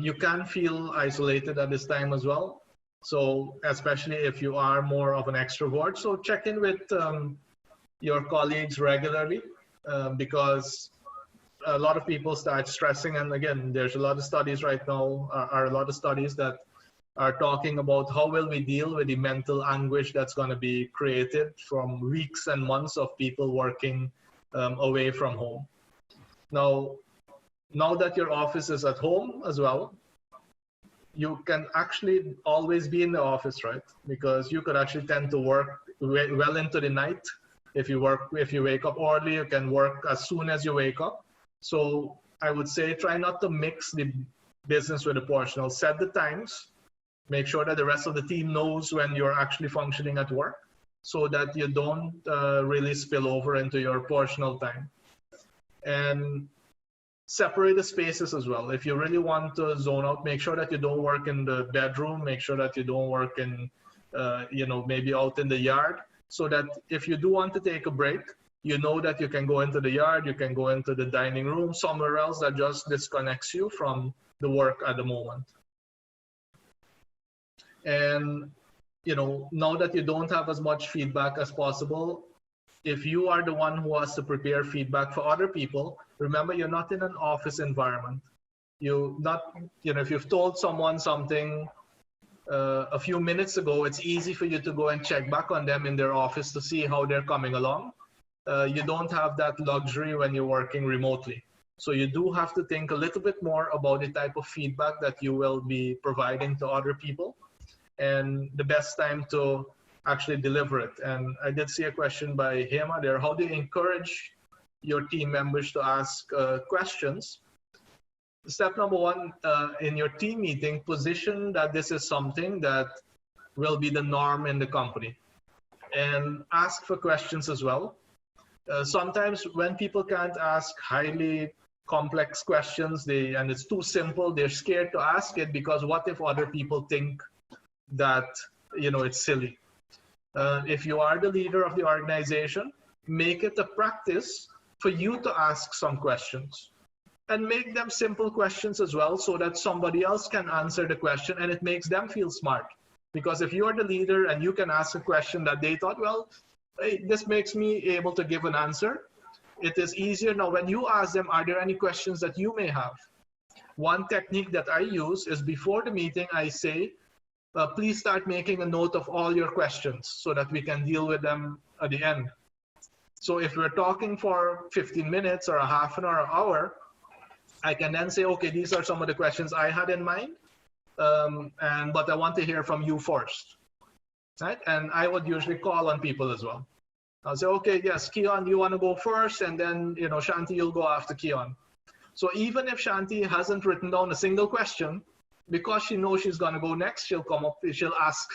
Speaker 2: You can feel isolated at this time as well. So especially if you are more of an extrovert, so check in with your colleagues regularly, because a lot of people start stressing. And again, there's a lot of studies right now, are a lot of studies that are talking about how will we deal with the mental anguish that's going to be created from weeks and months of people working away from home. Now that your office is at home as well, you can actually always be in the office, right? Because you could actually tend to work well into the night. If you wake up early, you can work as soon as you wake up. So I would say try not to mix the business with the personal. Set the times. Make sure that the rest of the team knows when you're actually functioning at work, so that you don't really spill over into your personal time. And separate the spaces as well. If you really want to zone out, make sure that you don't work in the bedroom. Make sure that you don't work in, you know, maybe out in the yard, so that if you do want to take a break, you know that you can go into the yard, you can go into the dining room, somewhere else that just disconnects you from the work at the moment. And, you know, now that you don't have as much feedback as possible, if you are the one who has to prepare feedback for other people, remember you're not in an office environment. You know, if you've told someone something a few minutes ago, it's easy for you to go and check back on them in their office to see how they're coming along. You don't have that luxury when you're working remotely. So you do have to think a little bit more about the type of feedback that you will be providing to other people, and the best time to actually deliver it. And I did see a question by Hema there. How do you encourage your team members to ask questions? Step number one, in your team meeting, position that this is something that will be the norm in the company, and ask for questions as well. Sometimes when people can't ask highly complex questions, and it's too simple, they're scared to ask it because what if other people think that, you know, it's silly. If you are the leader of the organization, make it a practice for you to ask some questions, and make them simple questions as well, so that somebody else can answer the question and it makes them feel smart. Because if you are the leader and you can ask a question that they thought, well, hey, this makes me able to give an answer, it is easier. Now, when you ask them, are there any questions that you may have? One technique that I use is before the meeting, I say, please start making a note of all your questions so that we can deal with them at the end. So if we're talking for 15 minutes or a half an hour, I can then say, okay, these are some of the questions I had in mind, but I want to hear from you first, right? And I would usually call on people as well. I'll say, okay, yes, Keon, you want to go first, and then Shanti, you'll go after Keon. So even if Shanti hasn't written down a single question, because she knows she's going to go next, she'll ask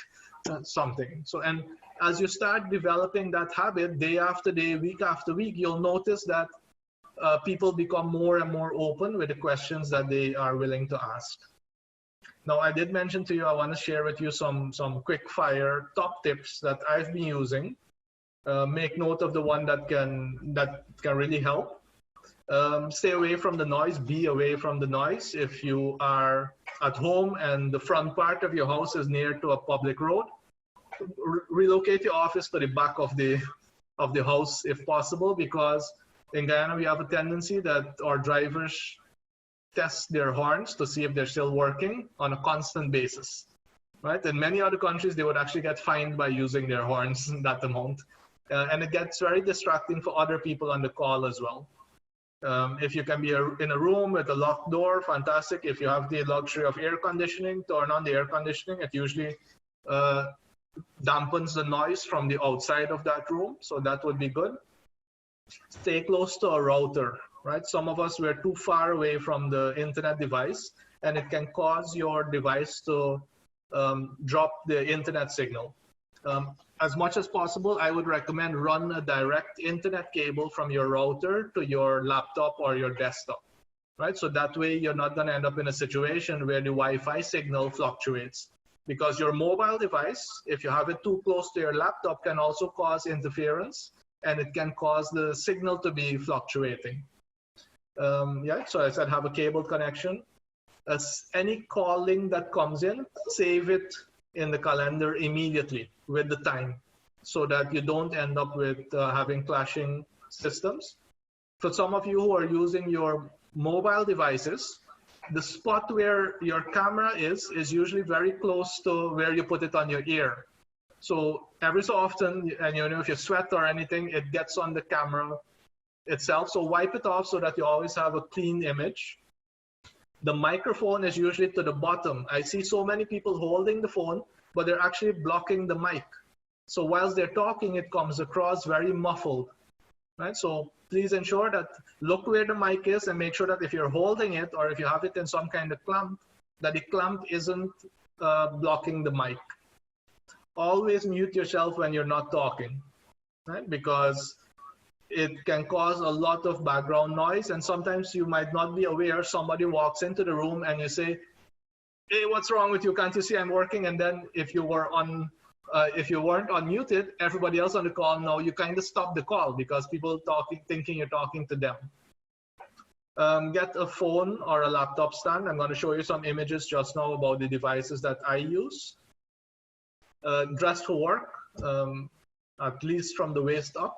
Speaker 2: something. So, and as you start developing that habit day after day, week after week, you'll notice that people become more and more open with the questions that they are willing to ask. Now, I did mention to you, I want to share with you some quick fire top tips that I've been using. Make note of the one that can really help. Stay away from the noise, be away from the noise. If you are at home and the front part of your house is near to a public road, relocate your office to the back of the house if possible, because in Guyana we have a tendency that our drivers test their horns to see if they're still working on a constant basis, right? In many other countries, they would actually get fined by using their horns that amount. And it gets very distracting for other people on the call as well. If you can be in a room with a locked door, fantastic. If you have the luxury of air conditioning, turn on the air conditioning. It usually dampens the noise from the outside of that room, so that would be good. Stay close to a router, right? Some of us, we're too far away from the internet device, and it can cause your device to drop the internet signal. As much as possible, I would recommend run a direct internet cable from your router to your laptop or your desktop, right? So that way you're not going to end up in a situation where the Wi-Fi signal fluctuates, because your mobile device, if you have it too close to your laptop, can also cause interference, and it can cause the signal to be fluctuating. So I said have a cable connection. As any calling that comes in, save it in the calendar immediately with the time, so that you don't end up with having clashing systems. For some of you who are using your mobile devices, the spot where your camera is usually very close to where you put it on your ear. So every so often, and if you sweat or anything, it gets on the camera itself. So wipe it off so that you always have a clean image. The microphone is usually to the bottom. I see so many people holding the phone, but they're actually blocking the mic. So whilst they're talking, it comes across very muffled, right? So please ensure that, look where the mic is and make sure that if you're holding it or if you have it in some kind of clamp, that the clamp isn't blocking the mic. Always mute yourself when you're not talking, right? Because it can cause a lot of background noise, and sometimes you might not be aware. Somebody walks into the room and you say, hey, what's wrong with you? Can't you see I'm working? And then if you weren't unmuted, everybody else on the call, no, you kind of stop the call because people thinking you're talking to them. Get a phone or a laptop stand. I'm going to show you some images just now about the devices that I use. Dress for work, at least from the waist up.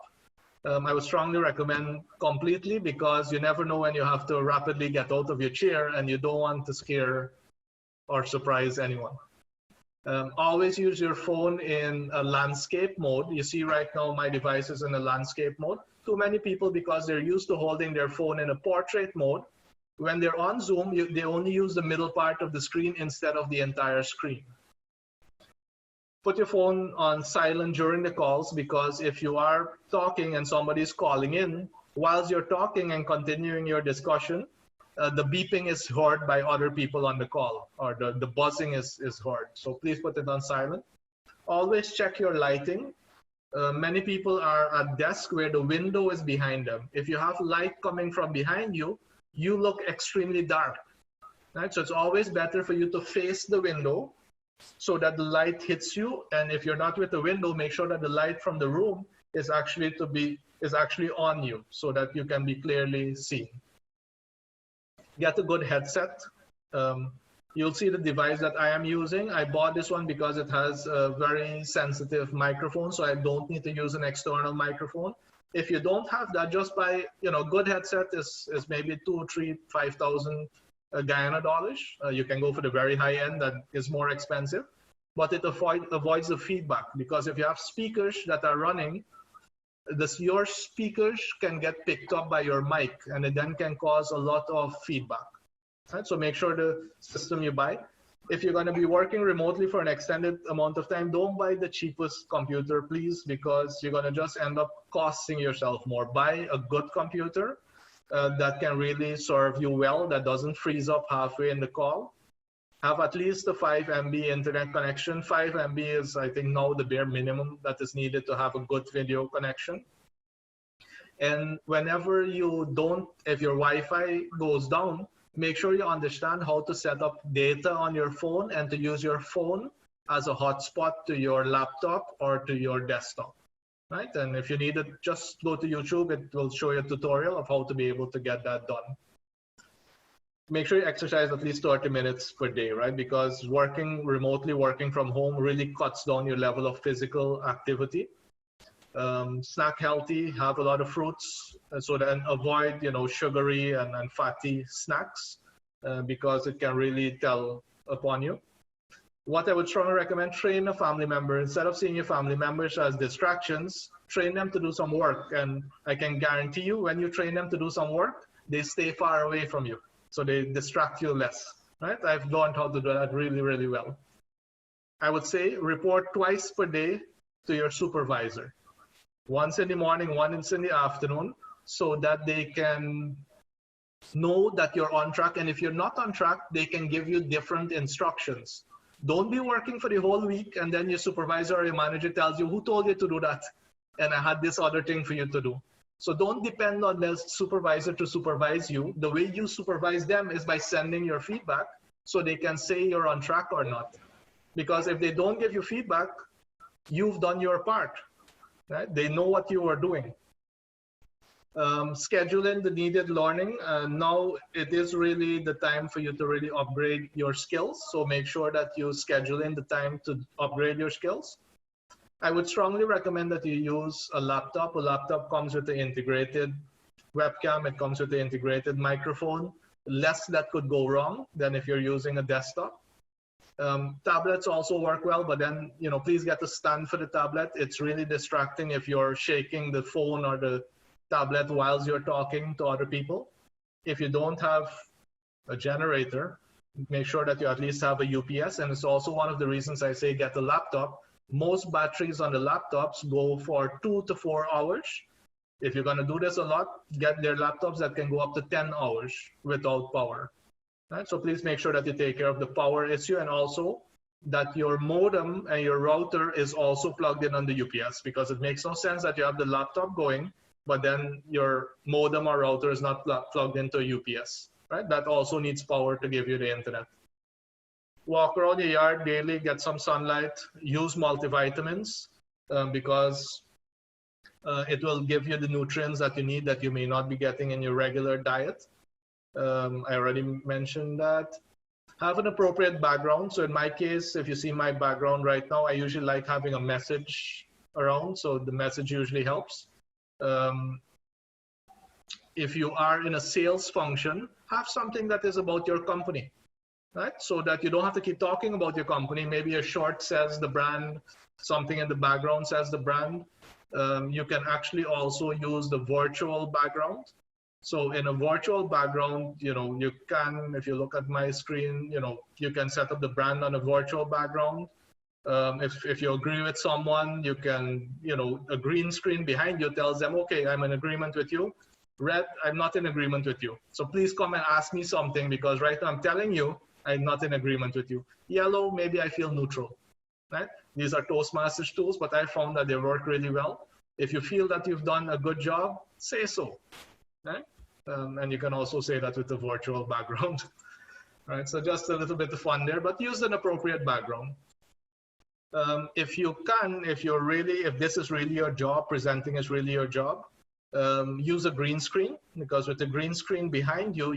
Speaker 2: I would strongly recommend completely, because you never know when you have to rapidly get out of your chair and you don't want to scare or surprise anyone. Always use your phone in a landscape mode. You see right now my device is in a landscape mode. Too many people, because they're used to holding their phone in a portrait mode, when they're on Zoom, they only use the middle part of the screen instead of the entire screen. Put your phone on silent during the calls, because if you are talking and somebody's calling in, whilst you're talking and continuing your discussion, the beeping is heard by other people on the call, or the buzzing is heard. So please put it on silent. Always check your lighting. Many people are at desk where the window is behind them. If you have light coming from behind you, you look extremely dark, right? So it's always better for you to face the window so that the light hits you. And if you're not with the window, make sure that the light from the room is actually on you, so that you can be clearly seen. Get a good headset. You'll see the device that I am using. I bought this one because it has a very sensitive microphone, so I don't need to use an external microphone. If you don't have that, just buy, good headset is maybe 2, 3, 5,000 Guyana dollars. You can go for the very high end that is more expensive, but it avoids the feedback, because if you have speakers that are running, your speakers can get picked up by your mic, and it then can cause a lot of feedback. Right? So make sure the system you buy. If you're going to be working remotely for an extended amount of time, don't buy the cheapest computer, please, because you're going to just end up costing yourself more. Buy a good computer that can really serve you well, that doesn't freeze up halfway in the call. Have at least a 5 MB internet connection. 5 MB is, I think, now the bare minimum that is needed to have a good video connection. And whenever if your Wi-Fi goes down, make sure you understand how to set up data on your phone and to use your phone as a hotspot to your laptop or to your desktop, right? And if you need it, just go to YouTube. It will show you a tutorial of how to be able to get that done. Make sure you exercise at least 30 minutes per day, right? Because working remotely, working from home really cuts down your level of physical activity. Snack healthy, have a lot of fruits, so then avoid, sugary and fatty snacks because it can really tell upon you. What I would strongly recommend, train a family member. Instead of seeing your family members as distractions, train them to do some work. And I can guarantee you, when you train them to do some work, they stay far away from you. So they distract you less, right? I've learned how to do that really, really well. I would say report twice per day to your supervisor. Once in the morning, once in the afternoon, so that they can know that you're on track. And if you're not on track, they can give you different instructions. Don't be working for the whole week and then your supervisor or your manager tells you, who told you to do that? And I had this other thing for you to do. So don't depend on the supervisor to supervise you. The way you supervise them is by sending your feedback so they can say you're on track or not. Because if they don't give you feedback, you've done your part. Right? They know what you are doing. Scheduling the needed learning. Now it is really the time for you to really upgrade your skills. So make sure that you schedule in the time to upgrade your skills. I would strongly recommend that you use a laptop. A laptop comes with the integrated webcam. It comes with the integrated microphone. Less that could go wrong than if you're using a desktop. Tablets also work well, but then, please get a stand for the tablet. It's really distracting if you're shaking the phone or the tablet whilst you're talking to other people. If you don't have a generator, make sure that you at least have a UPS. And it's also one of the reasons I say get a laptop. Most batteries on the laptops go for 2 to 4 hours. If you're going to do this a lot, get their laptops that can go up to 10 hours without power. Right? So please make sure that you take care of the power issue, and also that your modem and your router is also plugged in on the UPS, because it makes no sense that you have the laptop going, but then your modem or router is not plugged into a UPS. Right? That also needs power to give you the internet. Walk around your yard daily, get some sunlight, use multivitamins because it will give you the nutrients that you need that you may not be getting in your regular diet. I already mentioned that. Have an appropriate background. So in my case, if you see my background right now, I usually like having a message around. So the message usually helps. If you are in a sales function, have something that is about your company, right? So that you don't have to keep talking about your company. Maybe a short says the brand, something in the background says the brand. You can actually also use the virtual background. So in a virtual background, you can, if you look at my screen, you can set up the brand on a virtual background. If you agree with someone, you can, a green screen behind you tells them, okay, I'm in agreement with you. Red, I'm not in agreement with you. So please come and ask me something, because right now I'm telling you, I'm not in agreement with you. Yellow, maybe I feel neutral, right? These are Toastmasters tools, but I found that they work really well. If you feel that you've done a good job, say so. Right? And you can also say that with the virtual background. Right? So just a little bit of fun there, but use an appropriate background. If you can, if this is really your job, presenting is really your job, use a green screen, because with the green screen behind you,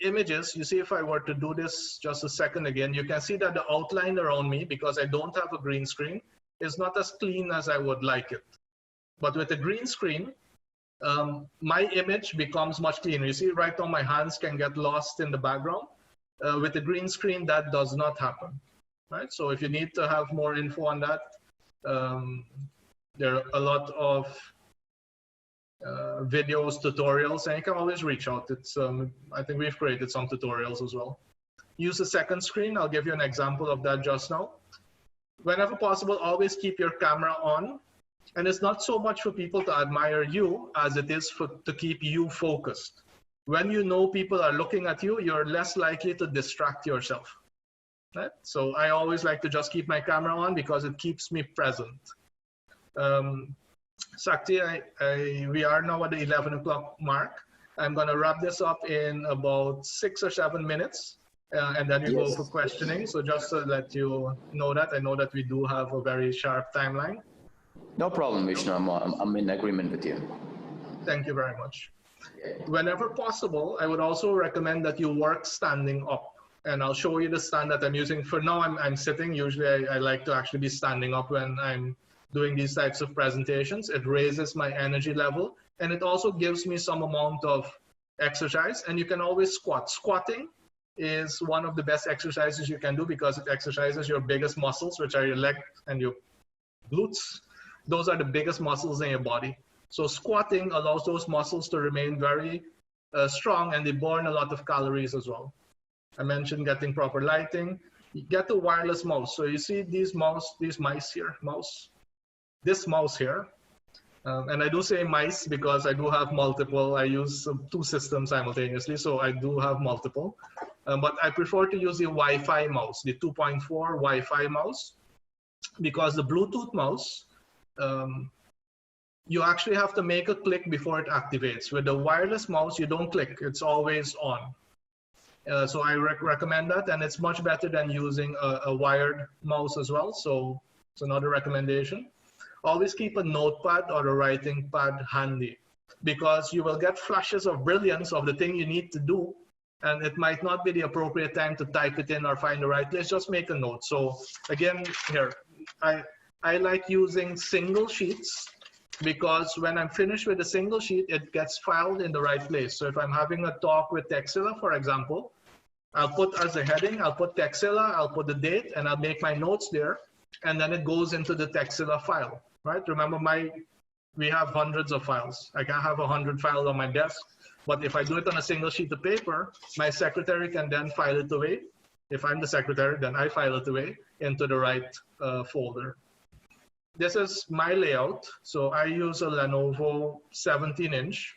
Speaker 2: images, you see if I were to do this just a second again, you can see that the outline around me, because I don't have a green screen, is not as clean as I would like it. But with a green screen, my image becomes much cleaner. You see right now my hands can get lost in the background. With the green screen, that does not happen, right? So if you need to have more info on that, there are a lot of videos, tutorials, and you can always reach out. It's I think we've created some tutorials as well. Use a second screen. I'll give you an example of that just now. Whenever possible, always keep your camera on. And it's not so much for people to admire you as it is to keep you focused. When you know people are looking at you, you're less likely to distract yourself. Right? So I always like to just keep my camera on because it keeps me present. Sakti, we are now at the 11 o'clock mark. I'm going to wrap this up in about 6 or 7 minutes, and then we go for questioning. So just to let you know that, I know that we do have a very sharp timeline.
Speaker 1: No problem, Vishnu. I'm in agreement with you.
Speaker 2: Thank you very much. Whenever possible, I would also recommend that you work standing up. And I'll show you the stand that I'm using. For now, I'm sitting. Usually, I like to actually be standing up when I'm doing these types of presentations. It raises my energy level, and it also gives me some amount of exercise. And you can always squat. Squatting is one of the best exercises you can do because it exercises your biggest muscles, which are your leg and your glutes. Those are the biggest muscles in your body. So squatting allows those muscles to remain very strong, and they burn a lot of calories as well. I mentioned getting proper lighting. You get the wireless mouse. So you see these mice here, this mouse here. And I do say mice because I do have multiple. I use 2 systems simultaneously, so I do have multiple. But I prefer to use the Wi-Fi mouse, the 2.4 Wi-Fi mouse, because the Bluetooth mouse, you actually have to make a click before it activates. With the wireless mouse, you don't click. It's always on. So I recommend that, and it's much better than using a wired mouse as well. So it's another recommendation. Always keep a notepad or a writing pad handy, because you will get flashes of brilliance of the thing you need to do, and it might not be the appropriate time to type it in or find the right place. Just make a note. So again, here, I like using single sheets, because when I'm finished with a single sheet, it gets filed in the right place. So if I'm having a talk with Texila, for example, I'll put as a heading, I'll put Texila, I'll put the date, and I'll make my notes there, and then it goes into the Texila file, right? Remember, we have hundreds of files. I can't have 100 files on my desk, but if I do it on a single sheet of paper, my secretary can then file it away. If I'm the secretary, then I file it away into the right folder. This is my layout. So I use a Lenovo 17-inch.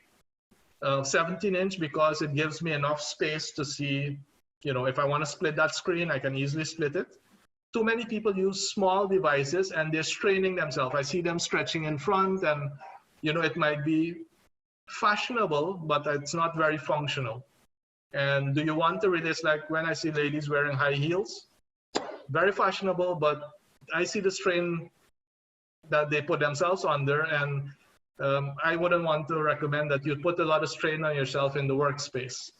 Speaker 2: 17-inch because it gives me enough space to see, if I want to split that screen, I can easily split it. Too many people use small devices and they're straining themselves. I see them stretching in front, and it might be fashionable, but it's not very functional. And do you want to read this? Like when I see ladies wearing high heels, very fashionable, but I see the strain that they put themselves under, and I wouldn't want to recommend that you put a lot of strain on yourself in the workspace.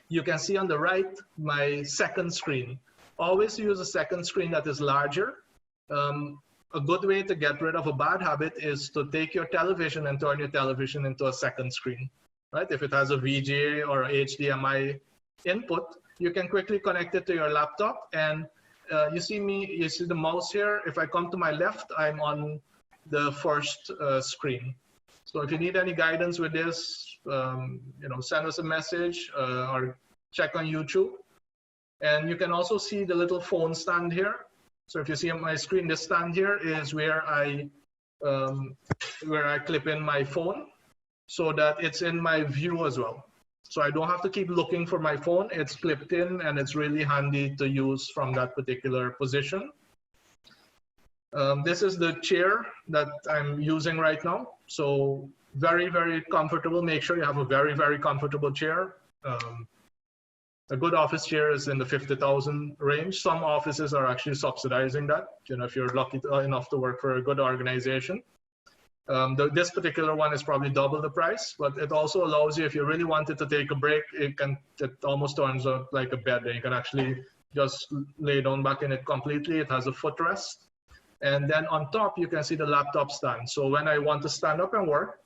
Speaker 2: You can see on the right my second screen. Always use a second screen that is larger. A good way to get rid of a bad habit is to take your television and turn your television into a second screen, right? If it has a VGA or a HDMI input, you can quickly connect it to your laptop, and you see the mouse here. If I come to my left, I'm on the first screen. So if you need any guidance with this, send us a message or check on YouTube. And you can also see the little phone stand here. So if you see on my screen, this stand here is where I clip in my phone so that it's in my view as well. So I don't have to keep looking for my phone. It's clipped in, and it's really handy to use from that particular position. This is the chair that I'm using right now. So very, very comfortable. Make sure you have a very, very comfortable chair. A good office chair is in the 50,000 range. Some offices are actually subsidizing that, if you're lucky enough to work for a good organization. This particular one is probably double the price, but it also allows you, if you really wanted to take a break, it almost turns out like a bed, and you can actually just lay down back in it completely. It has a footrest. And then on top, you can see the laptop stand. So when I want to stand up and work,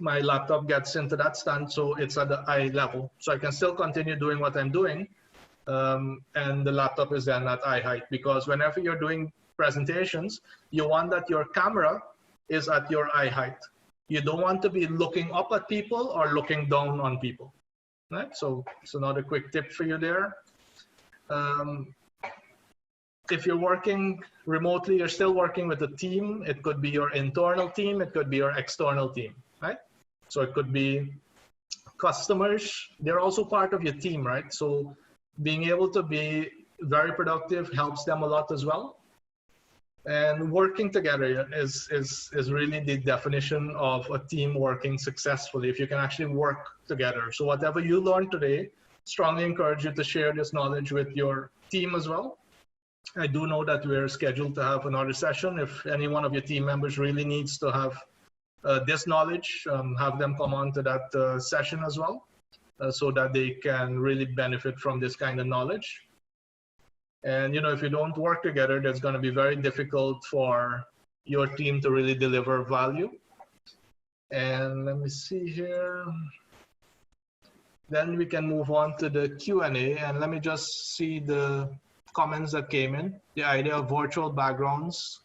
Speaker 2: my laptop gets into that stand, so it's at the eye level. So I can still continue doing what I'm doing, and the laptop is then at eye height, because whenever you're doing presentations, you want that your camera is at your eye height. You don't want to be looking up at people or looking down on people, right? So it's another quick tip for you there. If you're working remotely, you're still working with a team. It could be your internal team, it could be your external team, right? So it could be customers. They're also part of your team, right? So being able to be very productive helps them a lot as well. And working together is really the definition of a team working successfully, if you can actually work together. So whatever you learned today, strongly encourage you to share this knowledge with your team as well. I do know that we're scheduled to have another session. If any one of your team members really needs to have this knowledge, have them come on to that session as well, so that they can really benefit from this kind of knowledge. And you know, if you don't work together, that's going to be very difficult for your team to really deliver value. And let me see here. Then we can move on to the Q&A, and let me just see the comments that came in. The idea of virtual backgrounds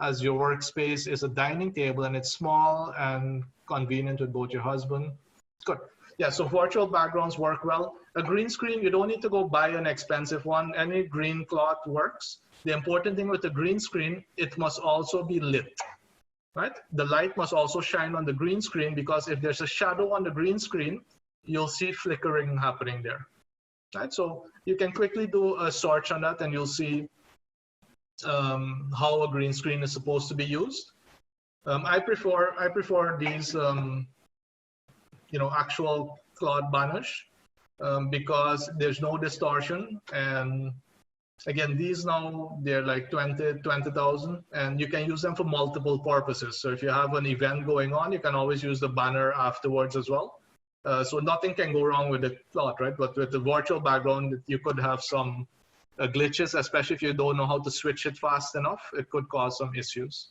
Speaker 2: as your workspace is a dining table, and it's small and convenient with both your husband. Good. Yeah, so virtual backgrounds work well. A green screen, you don't need to go buy an expensive one. Any green cloth works. The important thing with the green screen, it must also be lit, right? The light must also shine on the green screen, because if there's a shadow on the green screen, you'll see flickering happening there, right? So you can quickly do a search on that, and you'll see how a green screen is supposed to be used. I prefer these, you know, actual cloth banners, because there's no distortion. And again, these now, they're like 20,000, and you can use them for multiple purposes. So if you have an event going on, you can always use the banner afterwards as well. So nothing can go wrong with the cloth, right? But with the virtual background, you could have some glitches, especially if you don't know how to switch it fast enough. It could cause some issues.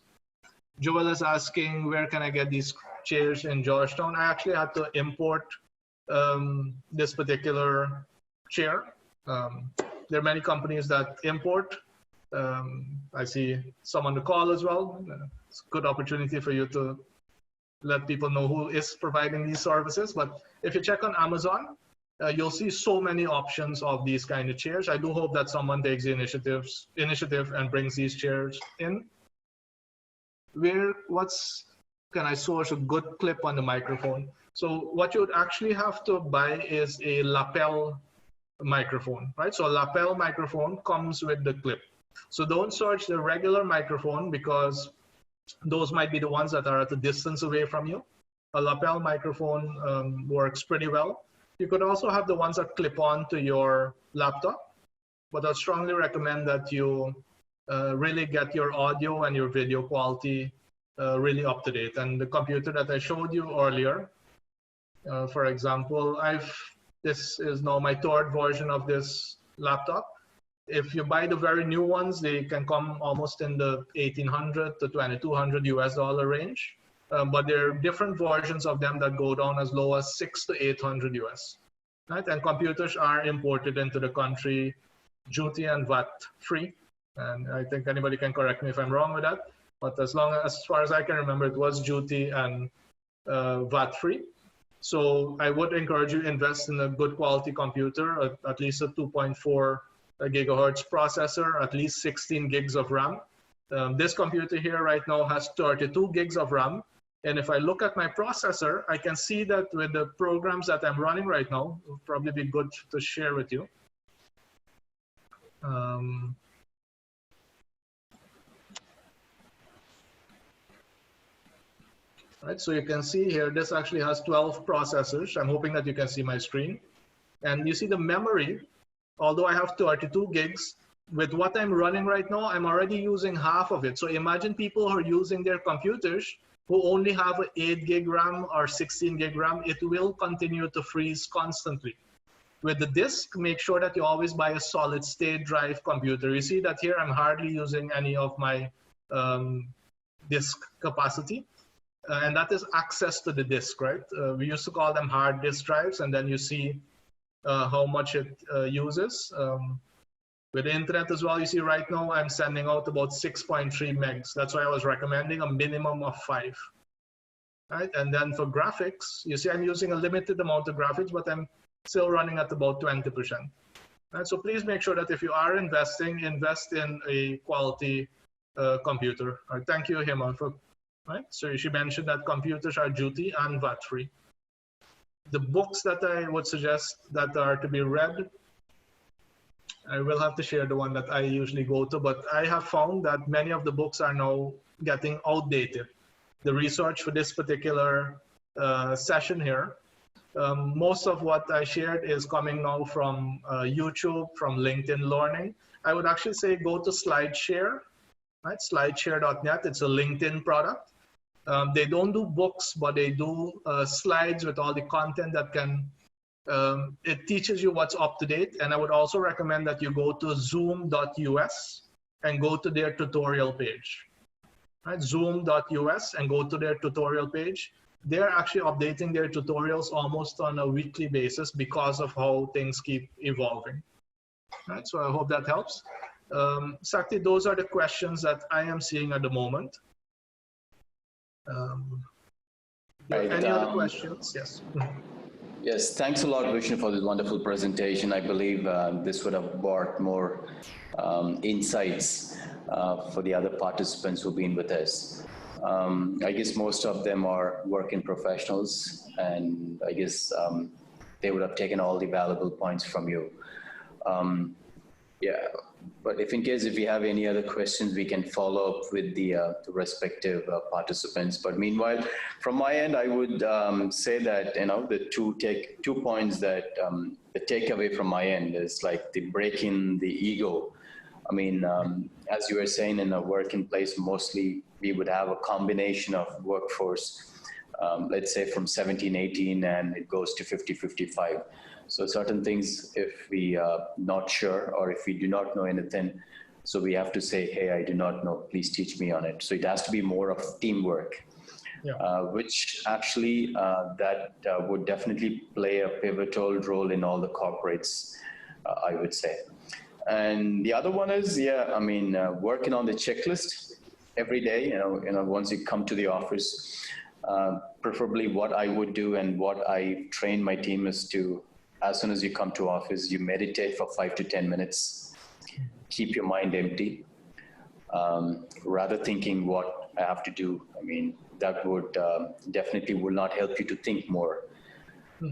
Speaker 2: Joel is asking, where can I get these chairs in Georgetown? I actually had to import this particular chair. There are many companies that import. I see some on the call as well. It's a good opportunity for you to let people know who is providing these services. But if you check on Amazon, you'll see so many options of these kind of chairs. I do hope that someone takes the initiative and brings these chairs in. Can I source a good clip on the microphone? So what you would actually have to buy is a lapel microphone, right? So a lapel microphone comes with the clip. So don't search the regular microphone, because those might be the ones that are at a distance away from you. A lapel microphone works pretty well. You could also have the ones that clip on to your laptop, but I strongly recommend that you really get your audio and your video quality really up to date. And the computer that I showed you earlier, for example, this is now my third version of this laptop. If you buy the very new ones, they can come almost in the $1,800 to $2,200 US range. But there are different versions of them that go down as low as $600 to $800 US. Right? And computers are imported into the country duty and VAT free. And I think anybody can correct me if I'm wrong with that. But as far as I can remember, it was duty and VAT free. So I would encourage you to invest in a good quality computer, at least a 2.4 gigahertz processor, at least 16 gigs of RAM. This computer here right now has 32 gigs of RAM. And if I look at my processor, I can see that with the programs that I'm running right now, it will probably be good to share with you. Right, so you can see here, this actually has 12 processors. I'm hoping that you can see my screen. And you see the memory, although I have 32 gigs, with what I'm running right now, I'm already using half of it. So imagine people who are using their computers who only have an 8 gig RAM or 16 gig RAM, it will continue to freeze constantly. With the disk, make sure that you always buy a solid state drive computer. You see that here I'm hardly using any of my disk capacity. And that is access to the disk, right? We used to call them hard disk drives, and then you see how much it uses. With the internet as well, you see right now I'm sending out about 6.3 megs. That's why I was recommending a minimum of 5. Right? And then for graphics, you see I'm using a limited amount of graphics, but I'm still running at about 20%. Right? So please make sure that if you are investing, invest in a quality computer. Right? Thank you, Hima. Right? So she mentioned that computers are duty and VAT-free. The books that I would suggest that are to be read, I will have to share the one that I usually go to, but I have found that many of the books are now getting outdated. The research for this particular session here, most of what I shared is coming now from YouTube, from LinkedIn Learning. I would actually say go to SlideShare, right? Slideshare.net. It's a LinkedIn product. They don't do books, but they do slides with all the content that can, it teaches you what's up to date. And I would also recommend that you go to zoom.us and go to their tutorial page. Right? Zoom.us and go to their tutorial page. They're actually updating their tutorials almost on a weekly basis because of how things keep evolving. Right? So I hope that helps. Sakti, those are the questions that I am seeing at the moment.
Speaker 1: Right,
Speaker 2: any other questions? Yes.
Speaker 1: Yes, thanks a lot, Vishnu, for this wonderful presentation. I believe this would have brought more insights for the other participants who've been with us. I guess most of them are working professionals, and I guess they would have taken all the valuable points from you. Yeah, but if you have any other questions, we can follow up with the respective participants. But meanwhile, from my end, I would say that, the two points that the takeaway from my end is like the breaking the ego. I mean, as you were saying, in a working place, mostly we would have a combination of workforce, let's say from 17, 18, and it goes to 50, 55. So certain things, if we are not sure or if we do not know anything, so we have to say, hey, I do not know, please teach me on it. So it has to be more of teamwork, which actually that would definitely play a pivotal role in all the corporates, I would say. And the other one is, working on the checklist every day, once you come to the office, preferably what I would do and what I train my team is to, as soon as you come to office, you meditate for 5 to 10 minutes, keep your mind empty, rather thinking what I have to do. I mean, that would definitely will not help you to think more.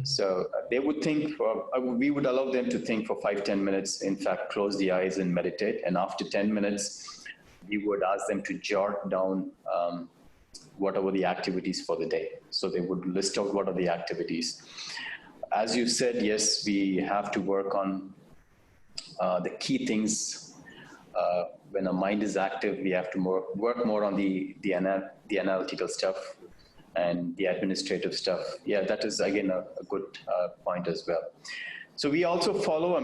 Speaker 1: So they would think, we would allow them to think for 5-10 minutes, in fact, close the eyes and meditate. And after 10 minutes, we would ask them to jot down what are the activities for the day. So they would list out what are the activities. As you said, yes, we have to work on the key things. When our mind is active, we have to work more on the analytical stuff and the administrative stuff. Yeah, that is, again, a good point as well. So we also follow,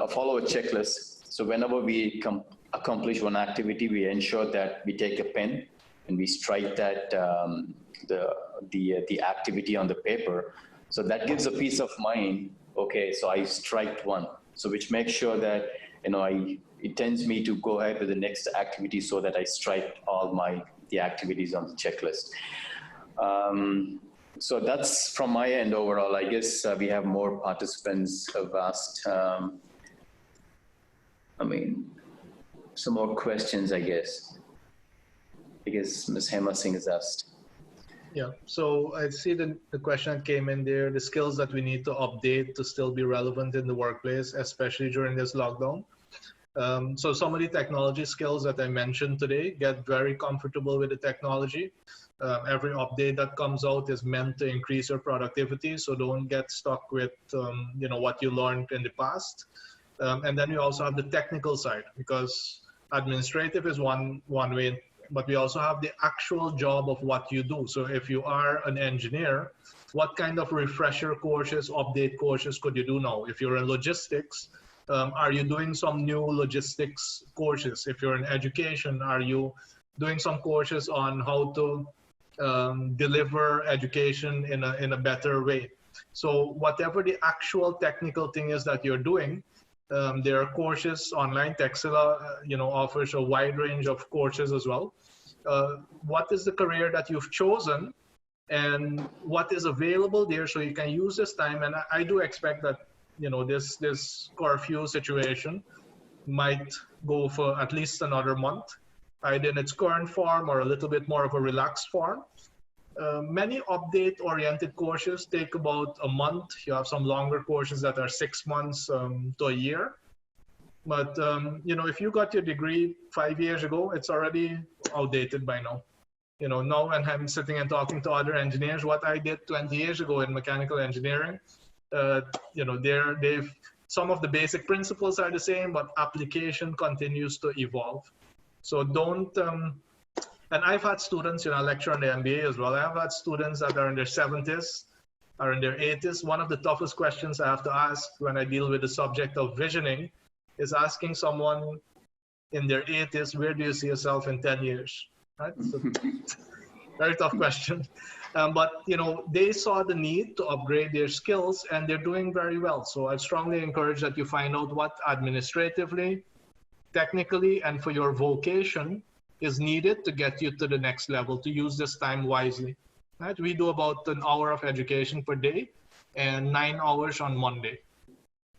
Speaker 1: follow a checklist. So whenever we accomplish one activity, we ensure that we take a pen and we strike that the activity on the paper. So that gives a peace of mind. Okay, so I striked one. So which makes sure that, it tends me to go ahead with the next activity so that I strike all the activities on the checklist. So that's from my end overall. I guess we have more participants have asked, some more questions, I guess, because Ms. Hema Singh has asked.
Speaker 2: Yeah, so I see the question that came in there, the skills that we need to update to still be relevant in the workplace, especially during this lockdown. So some of the technology skills that I mentioned today, get very comfortable with the technology. Every update that comes out is meant to increase your productivity, so don't get stuck with what you learned in the past. And then you also have the technical side, because administrative is one way But we also have the actual job of what you do. So if you are an engineer, what kind of refresher courses, update courses could you do now? If you're in logistics, are you doing some new logistics courses? If you're in education, are you doing some courses on how to deliver education in a better way? So whatever the actual technical thing is that you're doing, there are courses online. Texila, offers a wide range of courses as well. What is the career that you've chosen, and what is available there, so you can use this time? And I do expect that this curfew situation might go for at least another month, either in its current form or a little bit more of a relaxed form. Many update-oriented courses take about a month. You have some longer courses that are 6 months to a year. But if you got your degree 5 years ago, it's already outdated by now. Now when I'm sitting and talking to other engineers, what I did 20 years ago in mechanical engineering, some of the basic principles are the same, but application continues to evolve. So don't. And I've had students, I lecture on the MBA as well. I've had students that are in their 70s, are in their 80s. One of the toughest questions I have to ask when I deal with the subject of visioning is asking someone in their 80s, where do you see yourself in 10 years? Right? So, very tough question. But they saw the need to upgrade their skills, and they're doing very well. So I strongly encourage that you find out what administratively, technically, and for your vocation is needed to get you to the next level, to use this time wisely. Right? We do about an hour of education per day and 9 hours on Monday.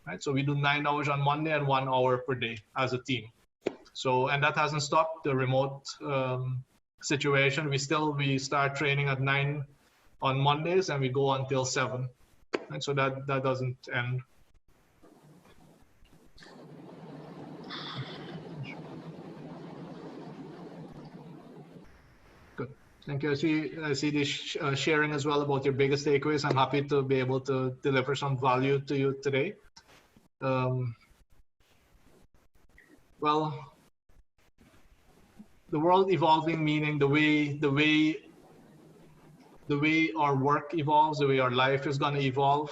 Speaker 2: Right? So we do 9 hours on Monday and 1 hour per day as a team. So, and that hasn't stopped the remote situation. We start training at 9 on Mondays and we go until 7. And so that doesn't end. Good. Thank you. I see this sharing as well about your biggest takeaways. I'm happy to be able to deliver some value to you today. Well, the world evolving, meaning the way our work evolves, the way our life is going to evolve.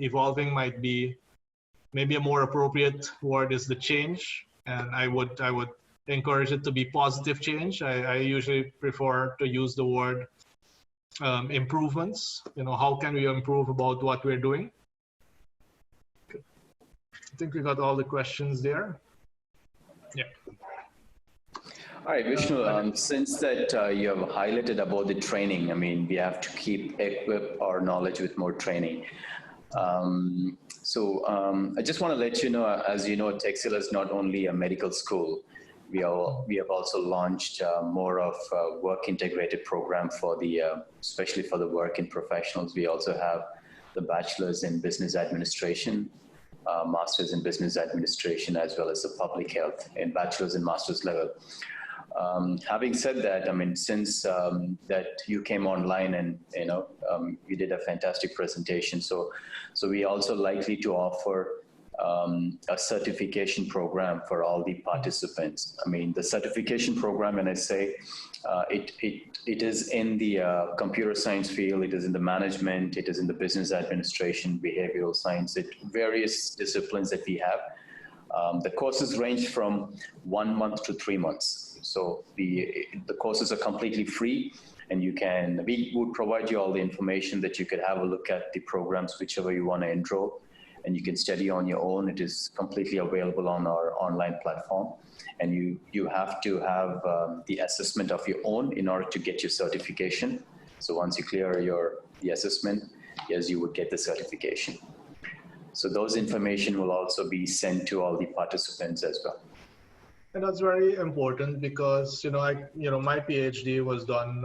Speaker 2: Evolving might be, maybe a more appropriate word is the change, and I would encourage it to be positive change. I usually prefer to use the word improvements. How can we improve about what we're doing? I think we got all the questions there. Yeah.
Speaker 1: All right, Vishnu, since that you have highlighted about the training, I mean, we have to equip our knowledge with more training. I just want to let you know, as you know, Texila is not only a medical school. We have also launched more of a work integrated program for especially for the working professionals. We also have the bachelor's in business administration, master's in business administration, as well as the public health in bachelor's and master's level. Having said that, I mean, since that you came online and you did a fantastic presentation, so we also likely to offer a certification program for all the participants. I mean, the certification program, when I say it is in the computer science field, it is in the management, it is in the business administration, behavioral science, various disciplines that we have. The courses range from 1 month to 3 months. So the courses are completely free, and we would provide you all the information that you could have a look at the programs, whichever you want to enroll, and you can study on your own. It is completely available on our online platform, and you have to have the assessment of your own in order to get your certification. So once you clear the assessment, yes, you would get the certification. So those information will also be sent to all the participants as well.
Speaker 2: And that's very important because my PhD was done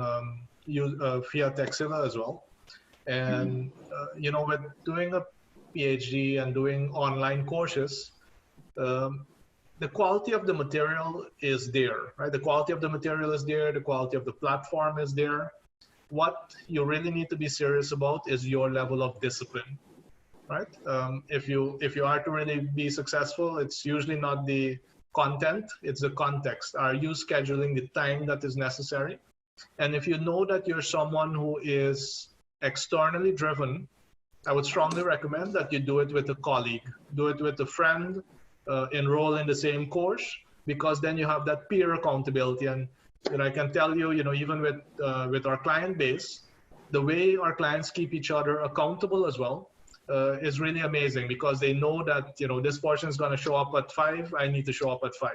Speaker 2: via Texila as well, and with doing a PhD and doing online courses, the quality of the material is there, right? The quality of the material is there. The quality of the platform is there. What you really need to be serious about is your level of discipline, right? If you are to really be successful, it's usually not the content, it's the context. Are you scheduling the time that is necessary? And if you know that you're someone who is externally driven, I would strongly recommend that you do it with a colleague, do it with a friend, enroll in the same course, because then you have that peer accountability. And I can tell you, even with our client base, the way our clients keep each other accountable as well is really amazing, because they know that this portion is going to show up at 5. I need to show up at 5,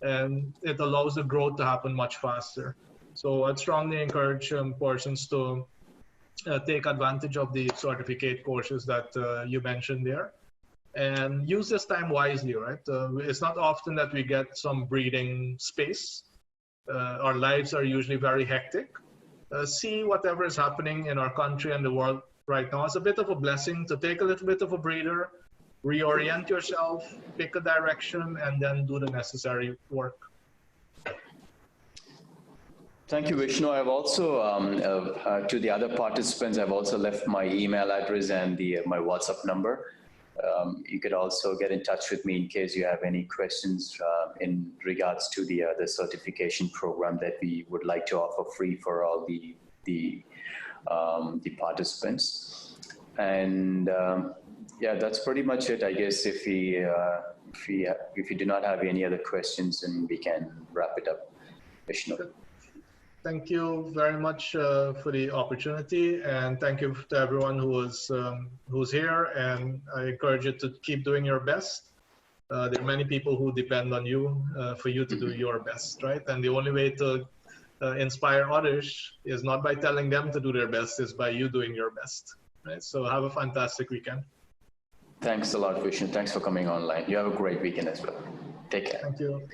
Speaker 2: and it allows the growth to happen much faster. So I'd strongly encourage persons to take advantage of the certificate courses that you mentioned there, and use this time wisely, right? It's not often that we get some breathing space. Our lives are usually very hectic. See whatever is happening in our country and the world right now as a bit of a blessing to take a little bit of a breather, reorient yourself, pick a direction, and then do the necessary work.
Speaker 1: Thank you, Vishnu. I've also, to the other participants, I've also left my email address and my WhatsApp number. You could also get in touch with me in case you have any questions in regards to the certification program that we would like to offer free for all the participants. And yeah, that's pretty much it. I guess if you do not have any other questions, then we can wrap it up. Vishnu.
Speaker 2: Thank you very much for the opportunity, and thank you to everyone who's here. And I encourage you to keep doing your best. There are many people who depend on you for you to do your best, right? And the only way to inspire others is not by telling them to do their best, is by you doing your best, right? So have a fantastic weekend.
Speaker 1: Thanks a lot, Vishnu. Thanks for coming online. You have a great weekend as well. Take care.
Speaker 2: Thank you.